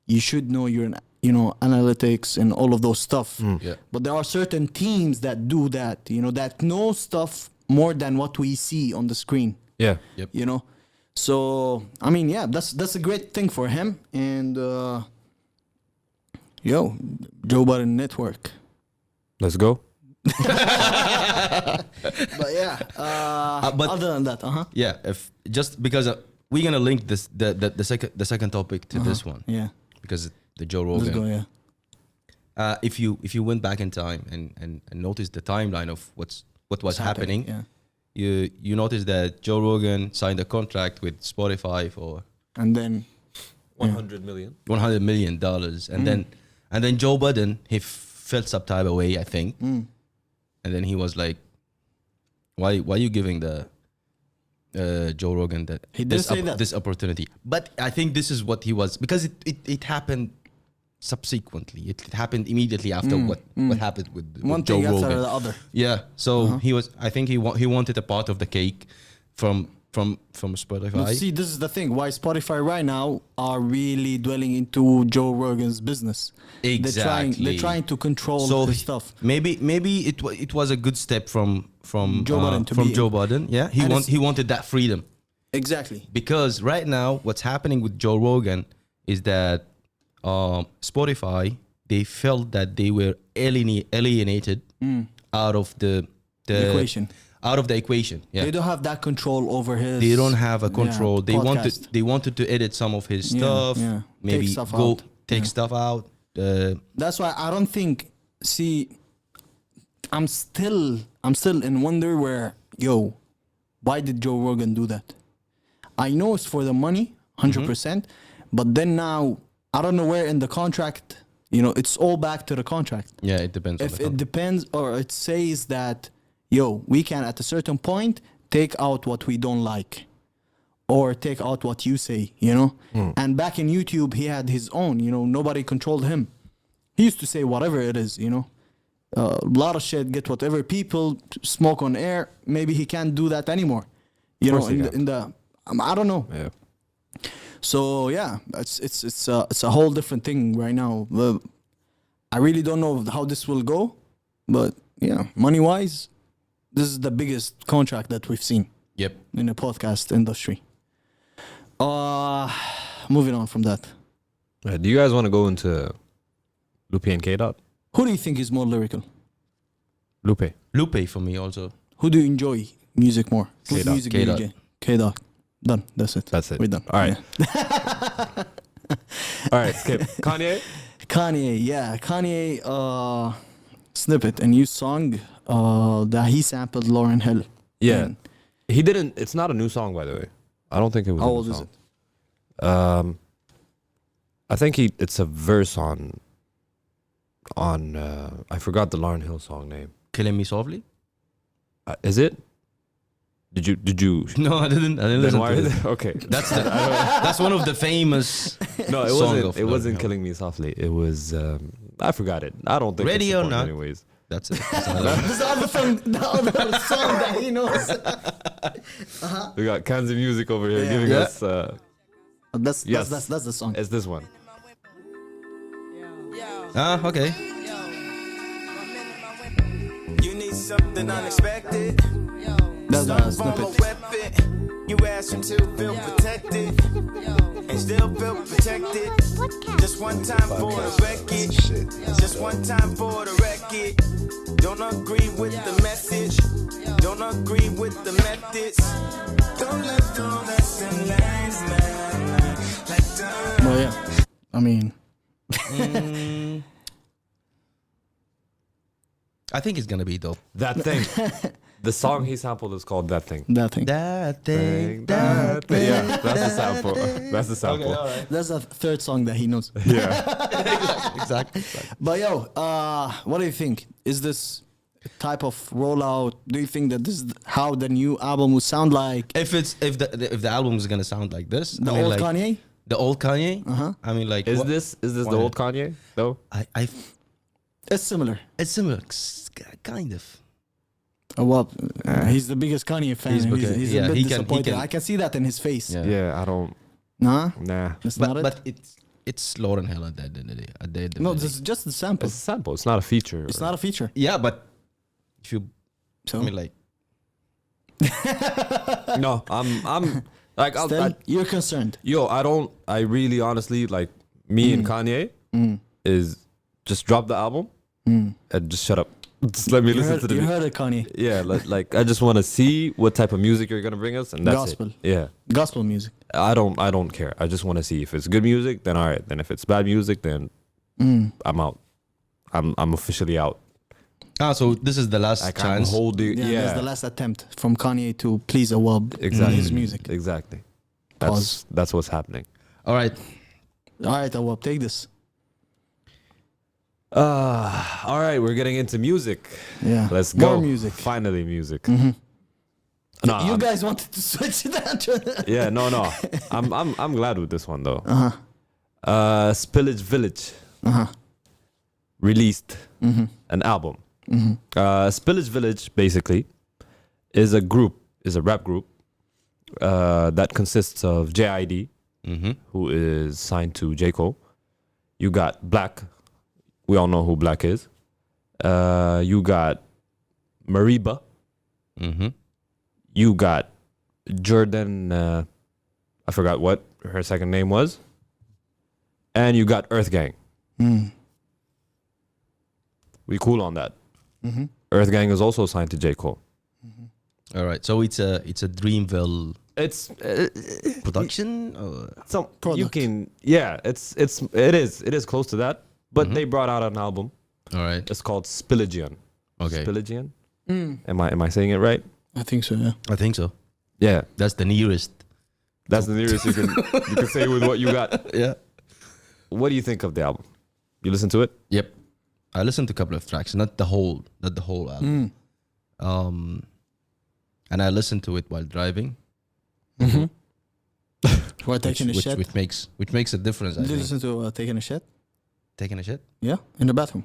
you should know your, analytics and all of those stuff. Yeah. But there are certain teams that do that, that know stuff more than what we see on the screen. Yeah. Yep. So I mean, yeah, that's a great thing for him. And Joe Budden Network. Let's go. But yeah, but- other than that, Yeah. If just because we're gonna link this the second topic to this one yeah, because the Joe let's Rogan. go. Yeah, If you went back in time and noticed the timeline of what was What's happening, Yeah, you noticed that Joe Rogan signed a contract with Spotify for and then 100 million. $100 million, and then Joe Budden he felt some type of way, I think, and then he was like, "Why are you giving the Joe Rogan that He didn't say that. this opportunity?" But I think this is what he was because it happened subsequently. It happened immediately after what happened with one Joe thing after Rogan. the other. Yeah, so he was. I think he wanted a part of the cake from from Spotify. You see, this is the thing. Why Spotify right now are really dwelling into Joe Rogan's business. Exactly. They're trying to control his stuff. Maybe it was a good step from Joe Budden Joe Budden. Yeah, he wanted that freedom. Exactly. Because right now, what's happening with Joe Rogan is that Spotify, they felt that they were alienated out of the equation. Out of the equation. Yeah. They don't have that control over his. They don't have a control. podcast. They wanted to edit some of his stuff. Yeah. Maybe Take stuff out. Take stuff out. That's why I don't think. See, I'm still in wonder where why did Joe Rogan do that? I know it's for the money, 100%, but then now I don't know where in the contract. It's all back to the contract. Yeah, it depends. If it depends, or it says that, we can at a certain point take out what we don't like, or take out what you say, And back in YouTube, he had his own. Nobody controlled him. He used to say whatever it is. A lot of shit. Get whatever people smoke on air. Maybe he can't do that anymore. I don't know. Yeah. So yeah, it's a whole different thing right now. I really don't know how this will go, but yeah, money wise, this is the biggest contract that we've seen. Yep. In the podcast industry. Moving on from that. Do you guys want to go into Lupe and K-Dot? Who do you think is more lyrical? Lupe. Lupe for me also. Who do you enjoy music more? Whose K-Dot. music do you enjoy? K-Dot. Done. That's it. We're done. All right. Yeah. All right, skip. Kanye? Kanye, Snippet, a new song that he sampled Lauryn Hill. Yeah. And He didn't. It's not a new song, by the way. I don't think it was how a new old is song. it? I think it's a verse on I forgot the Lauryn Hill song name. Killing Me Softly? Is it? Did you? No, I didn't listen why to is it. it? Okay. That's one of the famous. No, it song wasn't. of It Lauryn wasn't Hill. Killing Me Softly. It was. I forgot it. I don't think Ready it's or important Not? anyways. That's it. This other song that he knows. We got Kanzi music over here Yeah. giving Yeah. us. Yes. That's the song. It's this one. Okay. You need something unexpected. That's Some a form of snippet. weapon. You ask him to feel protected. And still feel protected. Just one time for the record. Shit. Just one time for the record. Don't agree with the message. Don't agree with the methods. Don't let go, that's the last man. Like done. Well, yeah. I mean, I think it's gonna be dope. That thing. The song he sampled is called That Thing. that thing. That Thing, that thing. Yeah, that's the sample. That's the sample. That's the third song that he knows. Yeah. Exactly. But what do you think? Is this type of rollout? Do you think that this is how the new album would sound like? If the album is gonna sound like this, The I mean, old like, Kanye? the old Kanye. I mean, like, Is what- this the why- old Kanye though? I It's similar. it's similar, kind of. He's the biggest Kanye fan. He's He's, okay. he's Yeah, a bit he can- disappointed. he can- I can see that in his face. Yeah. Yeah, I don't. Nah, Nah. that's not it. But it's Lauryn Hill at the end of the day. At the end of No, the this day. is just the sample. It's a sample. It's not a feature. It's not a feature. Yeah, but if you, So I mean, like, No, I'm like still, you're concerned. I really honestly like me and Kanye is just drop the album and just shut up. Just let me listen to the You heard it, Kanye. yeah, like I just want to see what type of music you're gonna bring us, and that's Gospel. it. Yeah, Gospel music. I don't care. I just want to see if it's good music, then all right. Then if it's bad music, then I'm out. I'm officially out. so this is the last Like I'm chance. holding. Yeah, Yeah, that's the last attempt from Kanye to please Awab exactly. his music. Exactly. Pause. That's what's happening. All right. All right, Awab, take this. All right, we're getting into music. Yeah, Let's go. More music. Finally, music. Mhm. No, You I'm- guys wanted to switch that. yeah, no. I'm glad with this one though. Uh-huh. Spillage Village Uh-huh. released Mm-hmm. an album. Spillage Village basically is a rap group that consists of JID, Mm-hmm. who is signed to J. Cole. You got Black. We all know who Black is. You got Mariba. Mm-hmm. You got Jordan. I forgot what her second name was. And you got Earth Gang. We cool on that. Mm-hmm. Earth Gang is also signed to J. Cole. All right. So it's a Dreamville It's production. Or? some you Product. can it is close to that. But they brought out an album. All right. It's called Spillagian. Okay. Spillagian. Am I saying it right? I think so. Yeah. I think so. Yeah, That's the nearest. that's the nearest you can say with what you got. Yeah. What do you think of the album? You listen to it? Yep. I listened to a couple of tracks, not the whole album. And I listened to it while driving, While taking a shit. which makes a difference. I Did you think. listen to taking a shit? Taking a shit. Yeah, in the bathroom.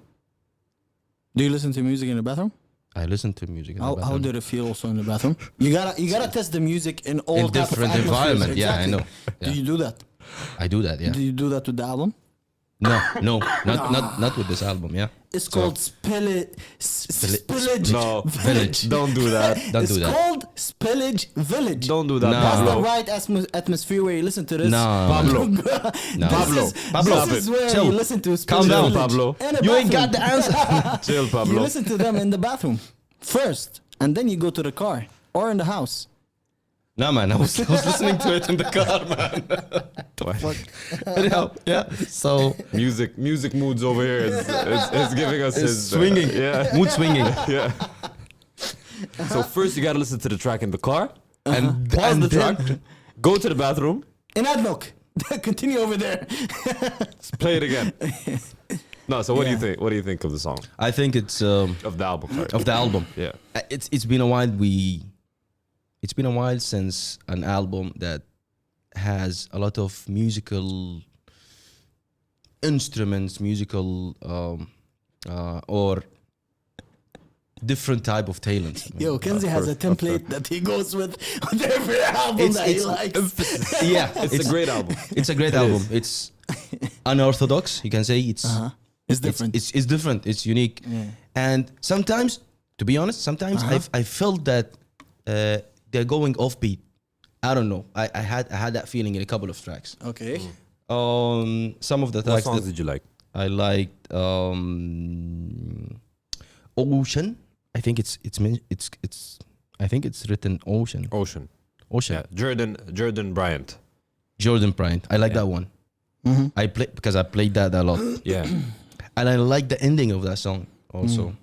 Do you listen to music in the bathroom? I listened to music. In the How bathroom. did it feel also in the bathroom? You gotta test the music in all in type of different atmospheres. environment? Yeah, I Exactly. know. Yeah. Do you do that? I do that. Yeah. Do you do that with the album? No, not with this album. Yeah. It's called Spillage. No, Village. Don't do that. Don't It's do that. called Spillage Village. Don't do that, No. That's the Pablo. right atmosphere where you listen to this. No. Pablo. No. Pablo. This is where Chill. you listen to Spillage Calm down, Village. Pablo. In the You ain't got bathroom. the answer. Chill, You Pablo. listen to them in the bathroom first, and then you go to the car or in the house. No, man. I was listening to it in the car, man. Anyhow, yeah. So Music moods over here is giving us It's his swinging. yeah, mood swinging. yeah. So first you gotta listen to the track in the car, and pause and the then- track, go to the bathroom, In Adlock. Continue over there. play it again. No, so what do you Yeah. think? What do you think of the song? I think it's Of the album, sorry. of the album. Yeah. It's been a while. It's been a while since an album that has a lot of musical instruments, musical or different type of talent. Yo, Kanzi has a template that he goes with every album that he likes. Yeah, It's a great album. It's a great album. It's unorthodox. You can say it's It's different. It's different. It's unique. Yeah. And sometimes, to be honest, sometimes I felt that they're going offbeat. I don't know. I had that feeling in a couple of tracks. Okay. Some of the What tracks songs that did you like? I liked Ocean. I think it's I think it's written Ocean. Ocean. Ocean. Yeah. Jordan Bryant. Jordan Bryant. I like that one. I play because I played that a lot. Yeah. And I like the ending of that song also.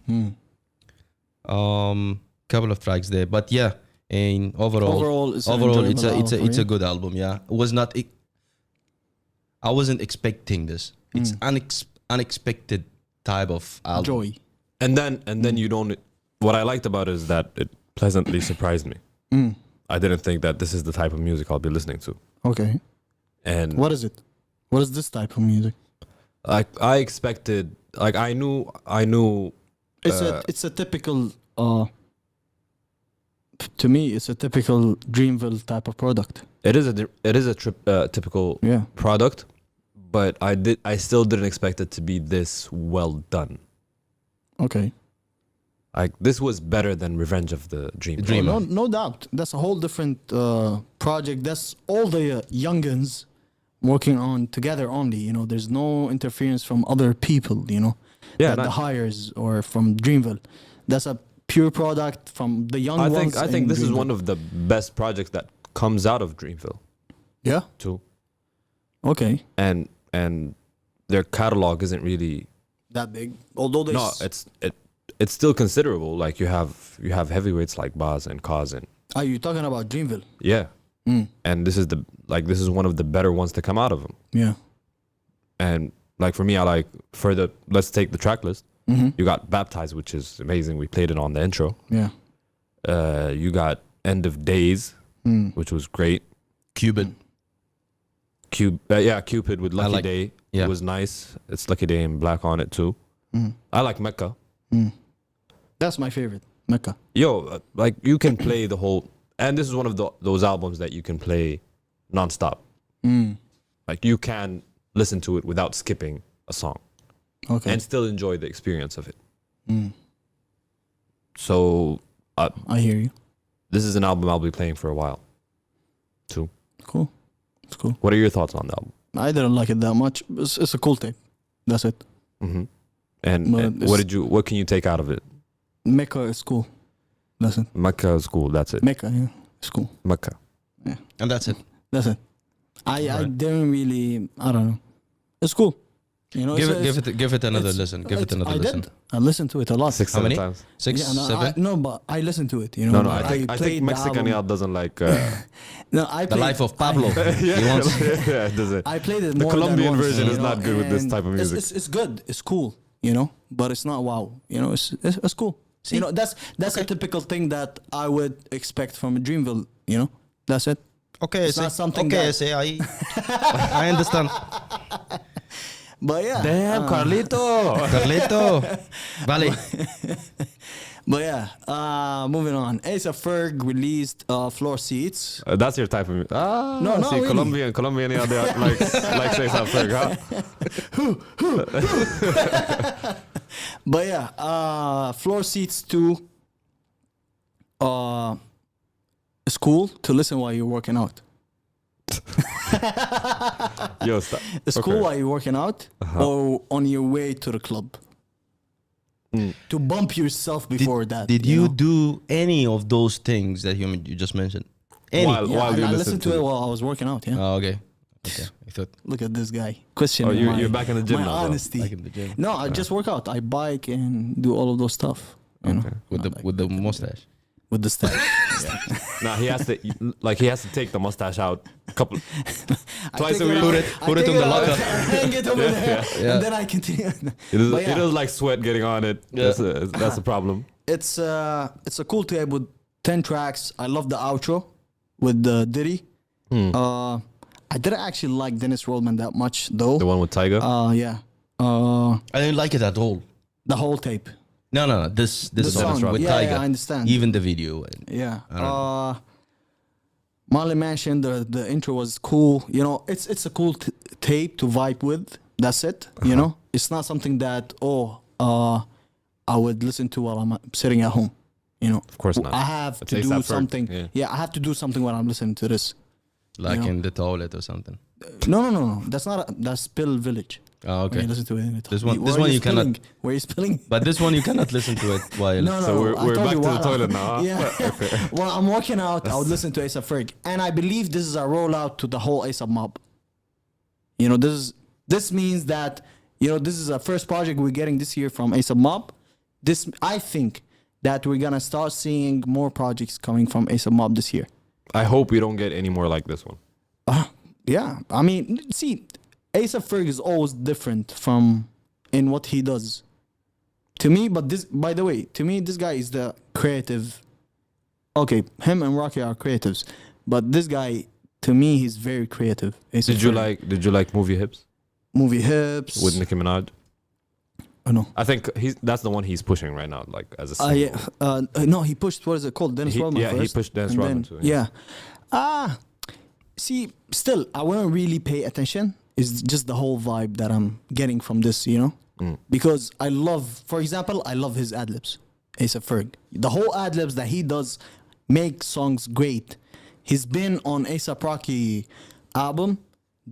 Couple of tracks there, but yeah, in overall it's it's a good album. Yeah, it was not. I wasn't expecting this. It's unexpected type of album. Joy. And then you don't. What I liked about it is that it pleasantly surprised me. I didn't think that this is the type of music I'll be listening to. Okay. And What is it? What is this type of music? like I expected, like I knew. It's a typical. To me, it's a typical Dreamville type of product. It is a typical Yeah. product, but I still didn't expect it to be this well done. Okay. Like this was better than Revenge of the Dream. Dreamer. No doubt. That's a whole different project. That's all the youngins working on together only. You know, there's no interference from other people. You know, Yeah, the hires or from Dreamville. That's a pure product from the young ones. I think in this is Dreamville. one of the best projects that comes out of Dreamville Yeah. too. Okay. And their catalog isn't really That big. Although they. it's still considerable. Like you have heavyweights like Baz and Kaz and Are you talking about Dreamville? yeah. And this is one of the better ones to come out of them. Yeah. And like for me, let's take the track list. You got Baptized, which is amazing. We played it on the intro. Yeah. You got End of Days, which was great. Cupid. Cupid with Lucky Day. yeah. It was nice. It's Lucky Day in black on it too. I like Mecca. That's my favorite. Mecca. Yo, like you can play the whole. And this is one of those albums that you can play nonstop. Like you can listen to it without skipping a song. Okay. And still enjoy the experience of it. So I hear you. this is an album I'll be playing for a while too. Cool. It's cool. What are your thoughts on the album? I didn't like it that much. It's a cool tape. That's it. And, But and it's- what can you take out of it? Mecca is cool. That's it. Mecca is cool. That's it. Mecca, yeah. It's cool. Mecca. And that's it. That's it. I didn't really, I don't know. It's cool. You know, Give it another it's- listen. Give it another I listen. did. I listened to it a lot. 6, How 7 many? times. 6, Yeah, no, 7. no, but I listened to it. You know, No, but I think played the Mexican album. doesn't like. No, I The played, life of Pablo. He wants. Yeah, does it? I played it The more Colombian than once, version you is know, not good with this and type of music. It's good. It's cool. You know, but it's not wow. You know, it's cool. You know, that's a typical thing that I would expect from a Dreamville. You know, that's it. Okay, It's not something okay, that- say I understand. But yeah, Damn, Carlito. Carlito. Vale. but yeah. Moving on. Asa Ferg released Floor Seats. That's your type of music. Ah, No, not see, really. Colombian, yeah, they are like say something, huh? But yeah, Floor Seats 2 is cool to listen while you're working out. Yo, stop. It's Okay. cool while you're working out or on your way to the club. To bump yourself before that. Did you know? do any of those things that you just mentioned? Any? While Yeah, you I listen listened to it while I was working out. Yeah. Oh, okay. Okay. I thought Look at this guy questioning you're back in the gym my now, bro. honesty. like in the gym. No, I just work out. I bike and do all of those stuff. You know, with the mustache. with the stash. Nah, he has to take the mustache out twice a take week. out, Put it take on the out, locker. hang it over there, Yeah. and then I continue. But It yeah. is like sweat getting on it. Yeah. That's a problem. It's a cool tape with 10 tracks. I love the outro with the Diddy. I didn't actually like Dennis Rodman that much though. The one with Tyga. Yeah. I didn't like it at all. The whole tape. No. This The song song. with Yeah, Tyga. yeah, I understand. Even the video. Yeah. I don't Marley Mansion, the intro was cool. You know, it's a cool tape to vibe with. That's it. You know, it's not something that I would listen to while I'm sitting at home. You know, Of course not. I have It's to A$AP do Ferg, something. yeah. Yeah, I have to do something when I'm listening to this. Like you know. in the toilet or something. No. That's not. That's Spill Village. Oh, When okay. you listen to it. in the This top. one- Where this are one you spilling? cannot- Where you spilling? But this one you cannot listen to it while. No. So we're I told back you to the what- toilet now, huh? Yeah. Well, I'm working out. I would listen to A$AP Ferg, and I believe this is a rollout to the whole A$AP mob. You know, this means that this is a first project we're getting this year from A$AP mob. I think that we're gonna start seeing more projects coming from A$AP mob this year. I hope we don't get any more like this one. Yeah, I mean, see, A$AP Ferg is always different from in what he does. To me, but by the way, to me, this guy is the creative. Okay, him and Rocky are creatives, but this guy, to me, he's very creative. A$AP Did you Ferg. like Movie Hips Movie Hips? with Nicki Minaj? Oh, no. I think that's the one he's pushing right now, like as a single. Yeah. No, he pushed. What is it called? Dennis Rodman Yeah, first. he pushed Dennis and Rodman then- too. Yeah. See, still, I wouldn't really pay attention. It's just the whole vibe that I'm getting from this, because I love, for example, I love his ad libs. A$AP Ferg. The whole ad libs that he does make songs great. He's been on A$AP Rocky album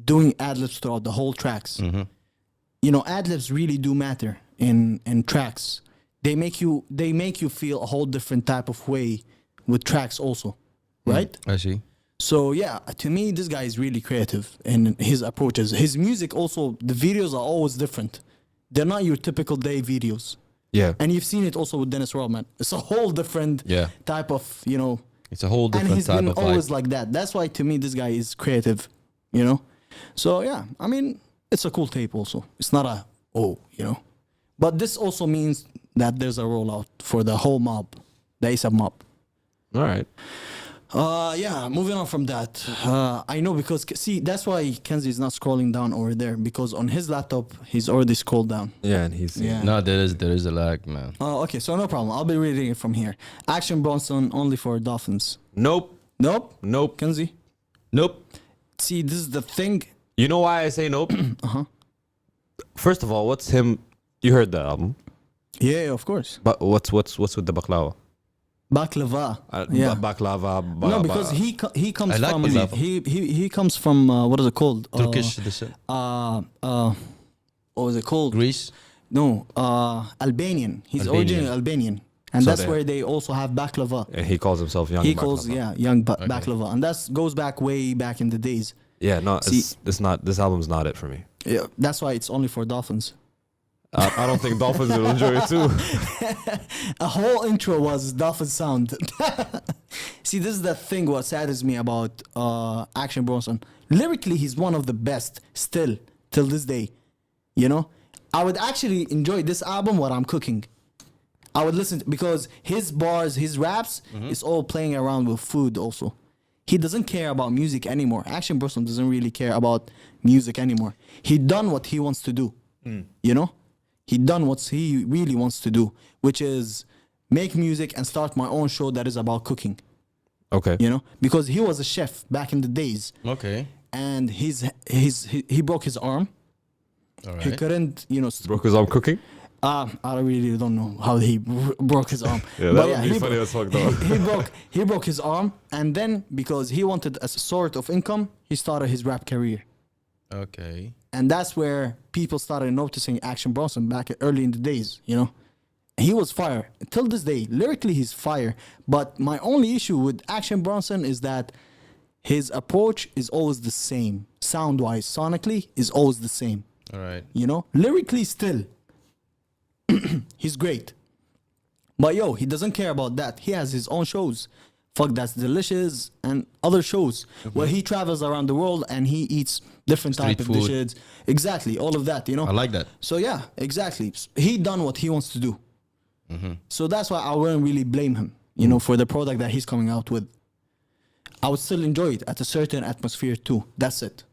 doing ad libs throughout the whole tracks. Ad libs really do matter in tracks. They make you feel a whole different type of way with tracks also, right? I see. So yeah, to me, this guy is really creative in his approaches. His music also, the videos are always different. They're not your typical day videos. Yeah. And you've seen it also with Dennis Rodman. It's a whole different type of, It's a whole and different he's type been of always vibe. like that. That's why to me, this guy is creative, So yeah, I mean, it's a cool tape also. It's not But this also means that there's a rollout for the whole mob, the A$AP mob. All right. Yeah, moving on from that. I know because, see, that's why Kanzi is not scrolling down over there because on his laptop, he's already scrolled down. Yeah, and he's Yeah. No, there is a lag, man. Oh, okay, so no problem. I'll be reading it from here. Action Bronson only for dolphins. Nope. Nope. Nope. Kanzi? Nope. See, this is the thing. You know why I say nope? Uh-huh. First of all, what's him? You heard the album, Yeah, of course. but what's with the baklava? Baklava. Yeah. Baklava. No, because he comes I like from baklava. he comes from what is it called? Turkish descent. What was it called? Greece. No, Albanian. He's Albanian. originally Albanian, and So that's they- where they also have baklava. And he calls himself young. He baklava. calls young baklava, and that goes back way back in the days. Yeah, no, See- it's not. This album's not it for me. Yeah, that's why it's only for dolphins. I don't think Dolphins will enjoy it too. A whole intro was dolphin sound. See, this is the thing what saddens me about Action Bronson. Lyrically, he's one of the best still till this day. You know, I would actually enjoy this album while I'm cooking. I would listen because his bars, his raps, is all playing around with food also. He doesn't care about music anymore. Action Bronson doesn't really care about music anymore. He done what he wants to do. You know? He done what he really wants to do, which is make music and start my own show that is about cooking. Okay. You know, because he was a chef back in the days, Okay. and he broke his arm. All He right. couldn't, you know. Broke his arm cooking. I really don't know how he broke his arm. Yeah, that would be funny as fuck though. he broke his arm, and then because he wanted a sort of income, he started his rap career. Okay. And that's where people started noticing Action Bronson back early in the days, you know. He was fire. Till this day, lyrically, he's fire. But my only issue with Action Bronson is that his approach is always the same. Sound-wise, sonically, is always the same. All right. You know? Lyrically, still, he's great. But yo, he doesn't care about that. He has his own shows. Fuck That's Delicious and other shows where he travels around the world and he eats different Street type of food. dishes. Exactly, all of that, you know. I like that. So yeah, exactly. He done what he wants to do. So that's why I wouldn't really blame him, you know, for the product that he's coming out with. I would still enjoy it at a certain atmosphere too. That's it.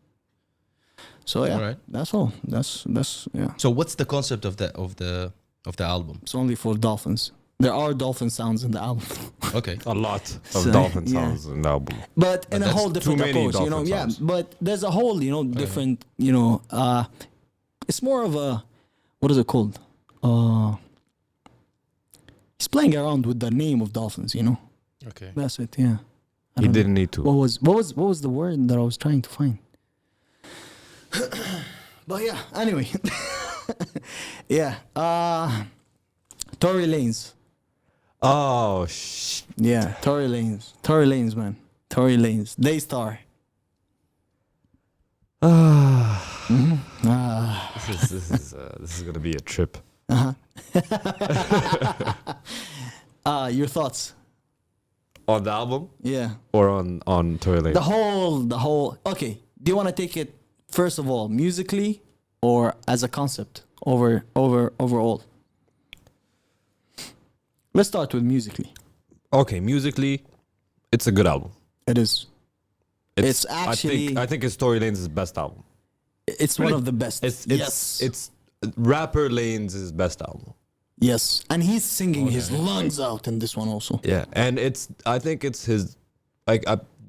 So yeah, Alright. that's all. That's yeah. So what's the concept of the album? It's only for dolphins. There are dolphin sounds in the album, Okay. A lot of So, dolphin yeah. sounds in the album. but in a that's whole too different many approach, you know. dolphin Yeah, sounds. but there's a whole, you know, different, you know. It's more of a, what is it called? He's playing around with the name of dolphins, you know. Okay. That's it. Yeah. I He don't know. didn't need to. What was the word that I was trying to find? But yeah, anyway. Yeah. Tory Lanez. Oh, Yeah, Tory Lanez. Tory Lanez, man. Tory Lanez. Daystar. this is gonna be a trip. Your thoughts? On the album Yeah. or on Tory Lanez? The whole okay. Do you want to take it first of all musically or as a concept overall? Let's start with musically. Okay, musically, it's a good album. It is. It's actually- I think it's Tory Lanez's best album. It's one of the best. It's rapper Lanez's best album. Yes, and he's singing his lungs out in this one also. Yeah, and I think it's his like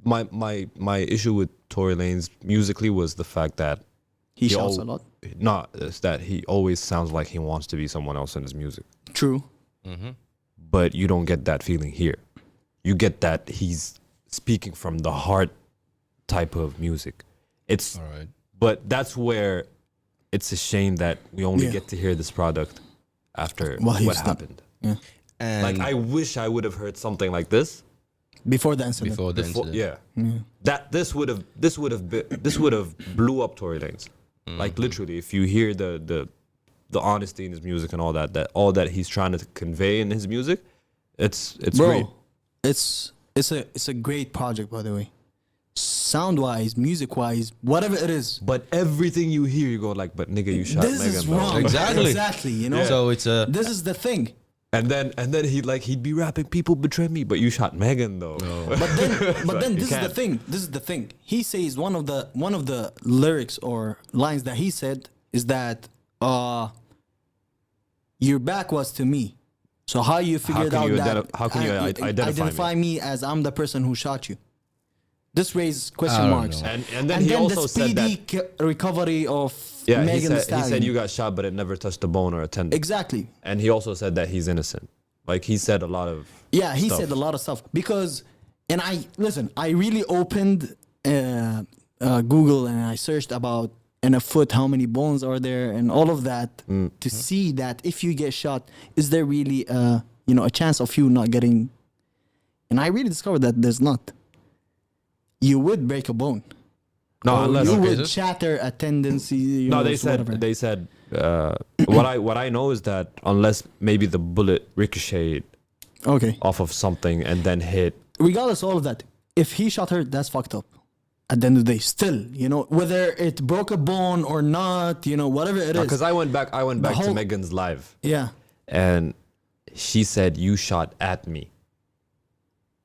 my issue with Tory Lanez musically was the fact that He shouts a lot. It's that he always sounds like he wants to be someone else in his music, True. but you don't get that feeling here. You get that he's speaking from the heart type of music. It's All right. but that's where it's a shame that we only Yeah. get to hear this product after Well, he's what done. happened. Yeah. And Like I wish I would have heard something like this Before the incident. before the before. incident. Yeah, that this would have blew up Tory Lanez. Like literally, if you hear the honesty in his music and all that he's trying to convey in his music, it's Bro, great. it's a great project, by the way. Sound wise, music wise, whatever it is. But everything you hear, you go like, but nigga, you shot This Megan. is though." wrong. Exactly. Exactly. You know. So it's a This is the thing. And then he'd be rapping, people betray me, but you shot Megan though. But then you this is the can't. thing. This is the thing. He says one of the lyrics or lines that he said is that your back was to me. So how you figured can out you that? how can you identify me as I'm the person who shot you? This raises question I don't marks. know. And then he also the said that. speedy recovery of Yeah, Megan Thee he Stallion. said you got shot, but it never touched a bone or a tendon. Exactly. And he also said that he's innocent. Like he said a lot of. Yeah, he stuff. said a lot of stuff because, and I really opened Google and I searched about in a foot how many bones are there and all of that to see that if you get shot, is there really a chance of you not getting? And I really discovered that there's not. You would break a bone. No, Or unless you Okay, would so- shatter a tendency. no, they said what I know is that unless maybe the bullet ricocheted Okay. off of something and then hit. Regardless of all of that, if he shot her, that's fucked up. At the end of the day, still, whether it broke a bone or not, whatever it is. Because I went back to whole- Megan's live Yeah. and she said you shot at me.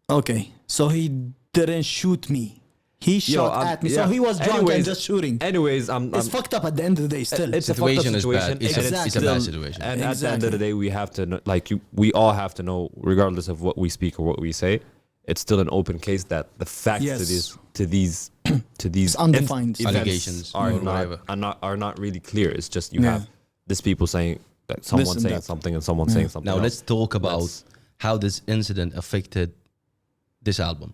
Okay. So he didn't shoot me. He shot at me. So he was drunk and just shooting. Anyways, It's fucked up at the end of the day still. It's a fucked up Situation is situation. bad. It's, and a, it's a Exactly. bad situation. And at the end of the Exactly. day, we have to know, we all have to know, regardless of what we speak or what we say, it's still an open case that the facts Yes. to these It's undefined. events Allegations are or whatever. are not really clear. It's just you Yeah. have these people saying that someone and saying that. something and someone saying something. Now else. let's talk about Let's- how this incident affected this album.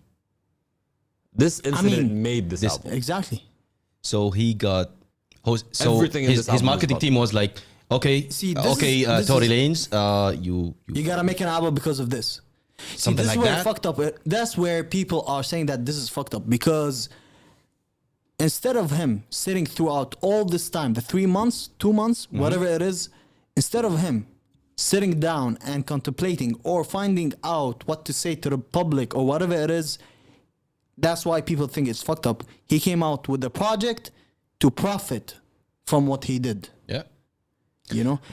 This incident mean, made this album. Exactly. So he got Everything in his this album marketing was team was like, okay, See, this is- Tory this Lanez, you You gotta make an album because of this. Something this like is where that? it fucked up. That's where people are saying that this is fucked up because instead of him sitting throughout all this time, the 3 months, 2 months, whatever it is, instead of him sitting down and contemplating or finding out what to say to the public or whatever it is, that's why people think it's fucked up. He came out with the project to profit from what he did. yeah.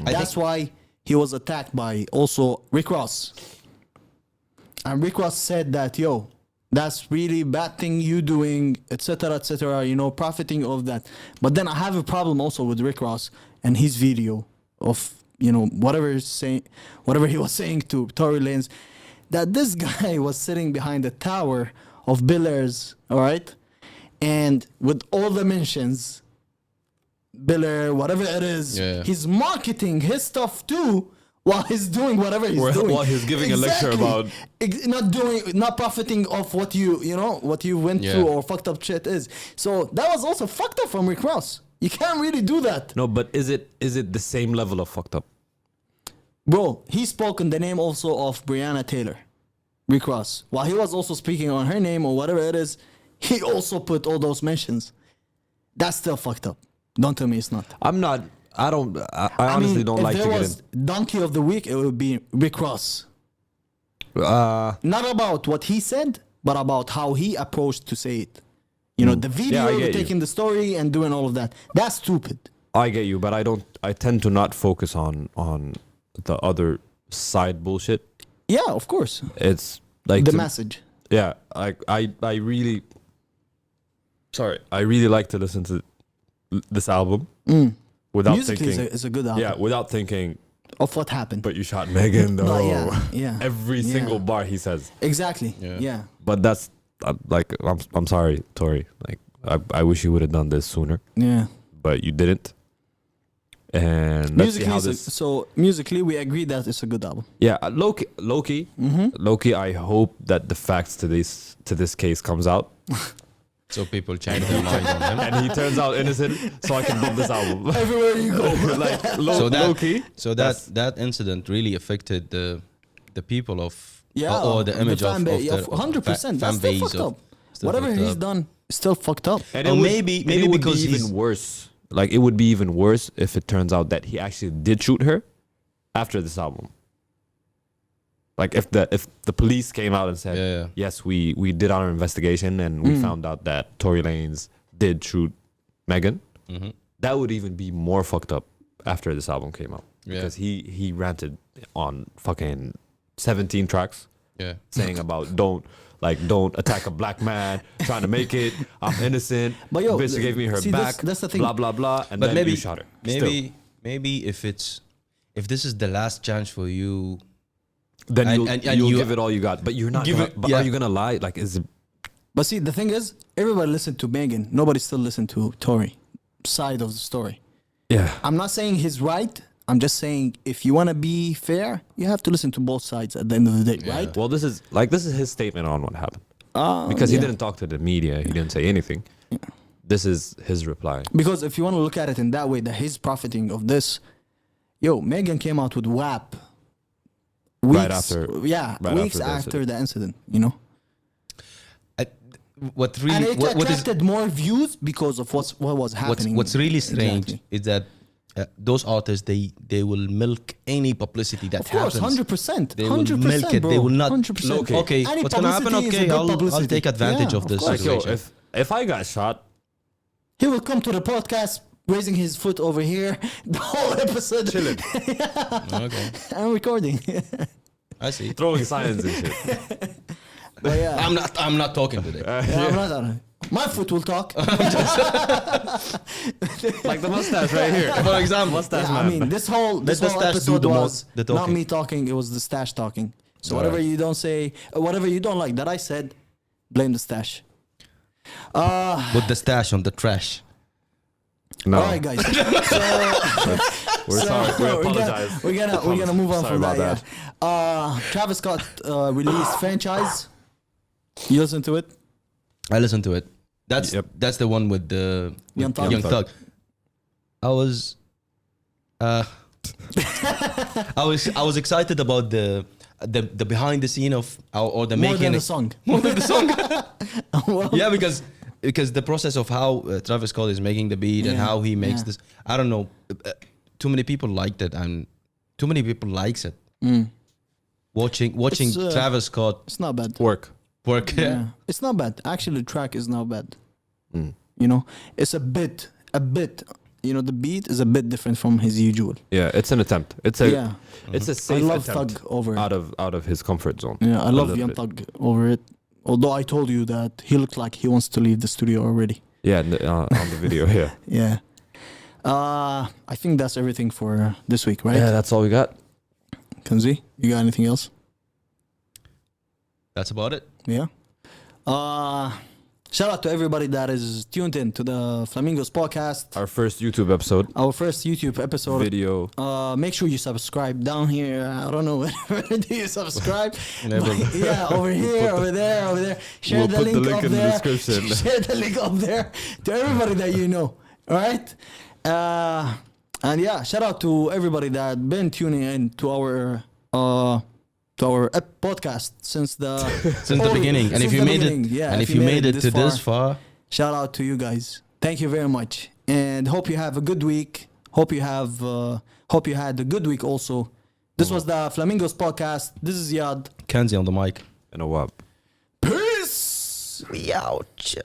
That's why he was attacked by also Rick Ross. And Rick Ross said that, that's really bad thing you doing, etc., profiting of that. But then I have a problem also with Rick Ross and his video of, whatever he was saying to Tory Lanez, that this guy was sitting behind the tower of Bel Airs, all right? And with all the mentions, Bel Air, whatever it is, Yeah. he's marketing his stuff too while he's doing whatever he's doing. While he's giving a lecture about- not profiting of what what you went Yeah. through or fucked up shit is. So that was also fucked up from Rick Ross. You can't really do that. No, but is it the same level of fucked up? Bro, he spoke in the name also of Breonna Taylor, Rick Ross. While he was also speaking on her name or whatever it is, he also put all those mentions. That's still fucked up. Don't tell me it's not. I honestly don't like if to there get was Donkey of the Week, it would be Rick Ross. in. Not about what he said, but about how he approached to say it. The video, I get you. taking the story and doing all of that. That's stupid. I get you, but I tend to not focus on the other side bullshit. Yeah, of course. It's like The to- message. Yeah, I really like to listen to this album without Musically thinking. is a good album Yeah, without thinking. of what happened. But you shot Megan though. But yeah. Every Yeah. single bar he says. Exactly. Yeah. Yeah. But that's I'm sorry, Tori. Like I wish you would have done this sooner, Yeah. but you didn't. And let's see Musically, how this. so musically, we agree that it's a good album. Yeah, Loki. I hope that the facts to this case comes out, So people change their minds on him. and he turns out innocent, so I can build this album. Everywhere you go. Like So that- Loki. So that incident really affected the people of Yeah. or the image fan of base. the 100%. fan That's still base fucked of- up. still Whatever fucked he's up. done, still fucked up. And Or it would- maybe and it would because be even he's- worse. Like it would be even worse if it turns out that he actually did shoot her after this album. Like if the police came out and said, Yeah. yes, we did our investigation and we found out that Tory Lanez did shoot Megan, Mm-hmm. that would even be more fucked up after this album came out. because he ranted on fucking 17 tracks saying about don't attack a black man trying to make it. I'm innocent. But yo, bitch gave me her back. That's the thing. Blah blah blah. And But then maybe you shot her. maybe if this is the last chance for you, Then and you'll you give it all you got. But you're not. Are you gonna lie? Like, is it? But see, the thing is, everybody listened to Megan. Nobody still listened to Tory side of the story. Yeah. I'm not saying he's right. I'm just saying if you want to be fair, you have to listen to both sides at the end of the day, right? Well, this is his statement on what happened. Because he didn't talk to the media. He didn't say anything. Yeah. This is his reply. Because if you want to look at it in that way, that he's profiting of this. Yo, Megan came out with WAP. Weeks after the incident, you know. What really and it attracted more views because of what was happening. What's really strange is that those artists they will milk any publicity that happens. Of course, 100%. They will milk it. Bro, they will not. 100%. Okay, any what's gonna happen? Okay, I'll take advantage of this Like, yo, situation. if I got shot, he will come to the podcast raising his foot over here the whole episode. chilling, Okay, I'm recording. I see. throwing signs and shit. But yeah, I'm not talking today. I'm not. My foot will talk. Like the mustache right here. For example, Mustache Yeah, I man. mean, this whole Stash do episode the was the not talking. me talking. It was the stash talking. So Alright. whatever you don't say, whatever you don't like that I said, blame the stash. Put the stash on the trash. No, All right, guys. we're sorry. We apologize. We're gonna move on Sorry from about that. Yeah. Travis Scott released Franchise. You listen to it? I listened to it. That's Yep. that's the one with the Young Thug. Young Thug. I was I was excited about the behind the scene of or the More making than the it. song. More than the song. Well, Yeah, because the process of how Travis Scott is making the beat and Yeah, how he makes yeah. this, I don't know. Too many people liked it, and too many people likes it. Watching It's, Travis Scott it's not bad. Work. work. Yeah. It's not bad. Actually, the track is not bad. Mm. You know, it's a bit. You know, the beat is a bit different from his usual. Yeah, it's an attempt. It's a Yeah. it's a I safe love attempt Thug over it. out of his comfort zone. Yeah, I A love little Young bit. Thug over it. Although I told you that he looked like he wants to leave the studio already. Yeah, on the video. Yeah. Yeah. I think that's everything for this week, right? Yeah, that's all we got. Kanzi, you got anything else? That's about it. Yeah. Shout out to everybody that is tuned in to the Flamingos Podcast, Our first YouTube episode. our first YouTube episode. Video. Make sure you subscribe down here. I don't know where do you subscribe? Never. But yeah, over here, over there. Share We'll the put link the link up in the there. description. Share the link up there to everybody that you know. All right. And yeah, shout out to everybody that been tuning in to our podcast since the beginning. And if you made it, yeah, and if you made it to this far, shout out to you guys. Thank you very much, and hope you have a good week. Hope you had a good week also. This was the Flamingos Podcast. This is Yad. Kanzi on the mic. And Awab. Peace. We out.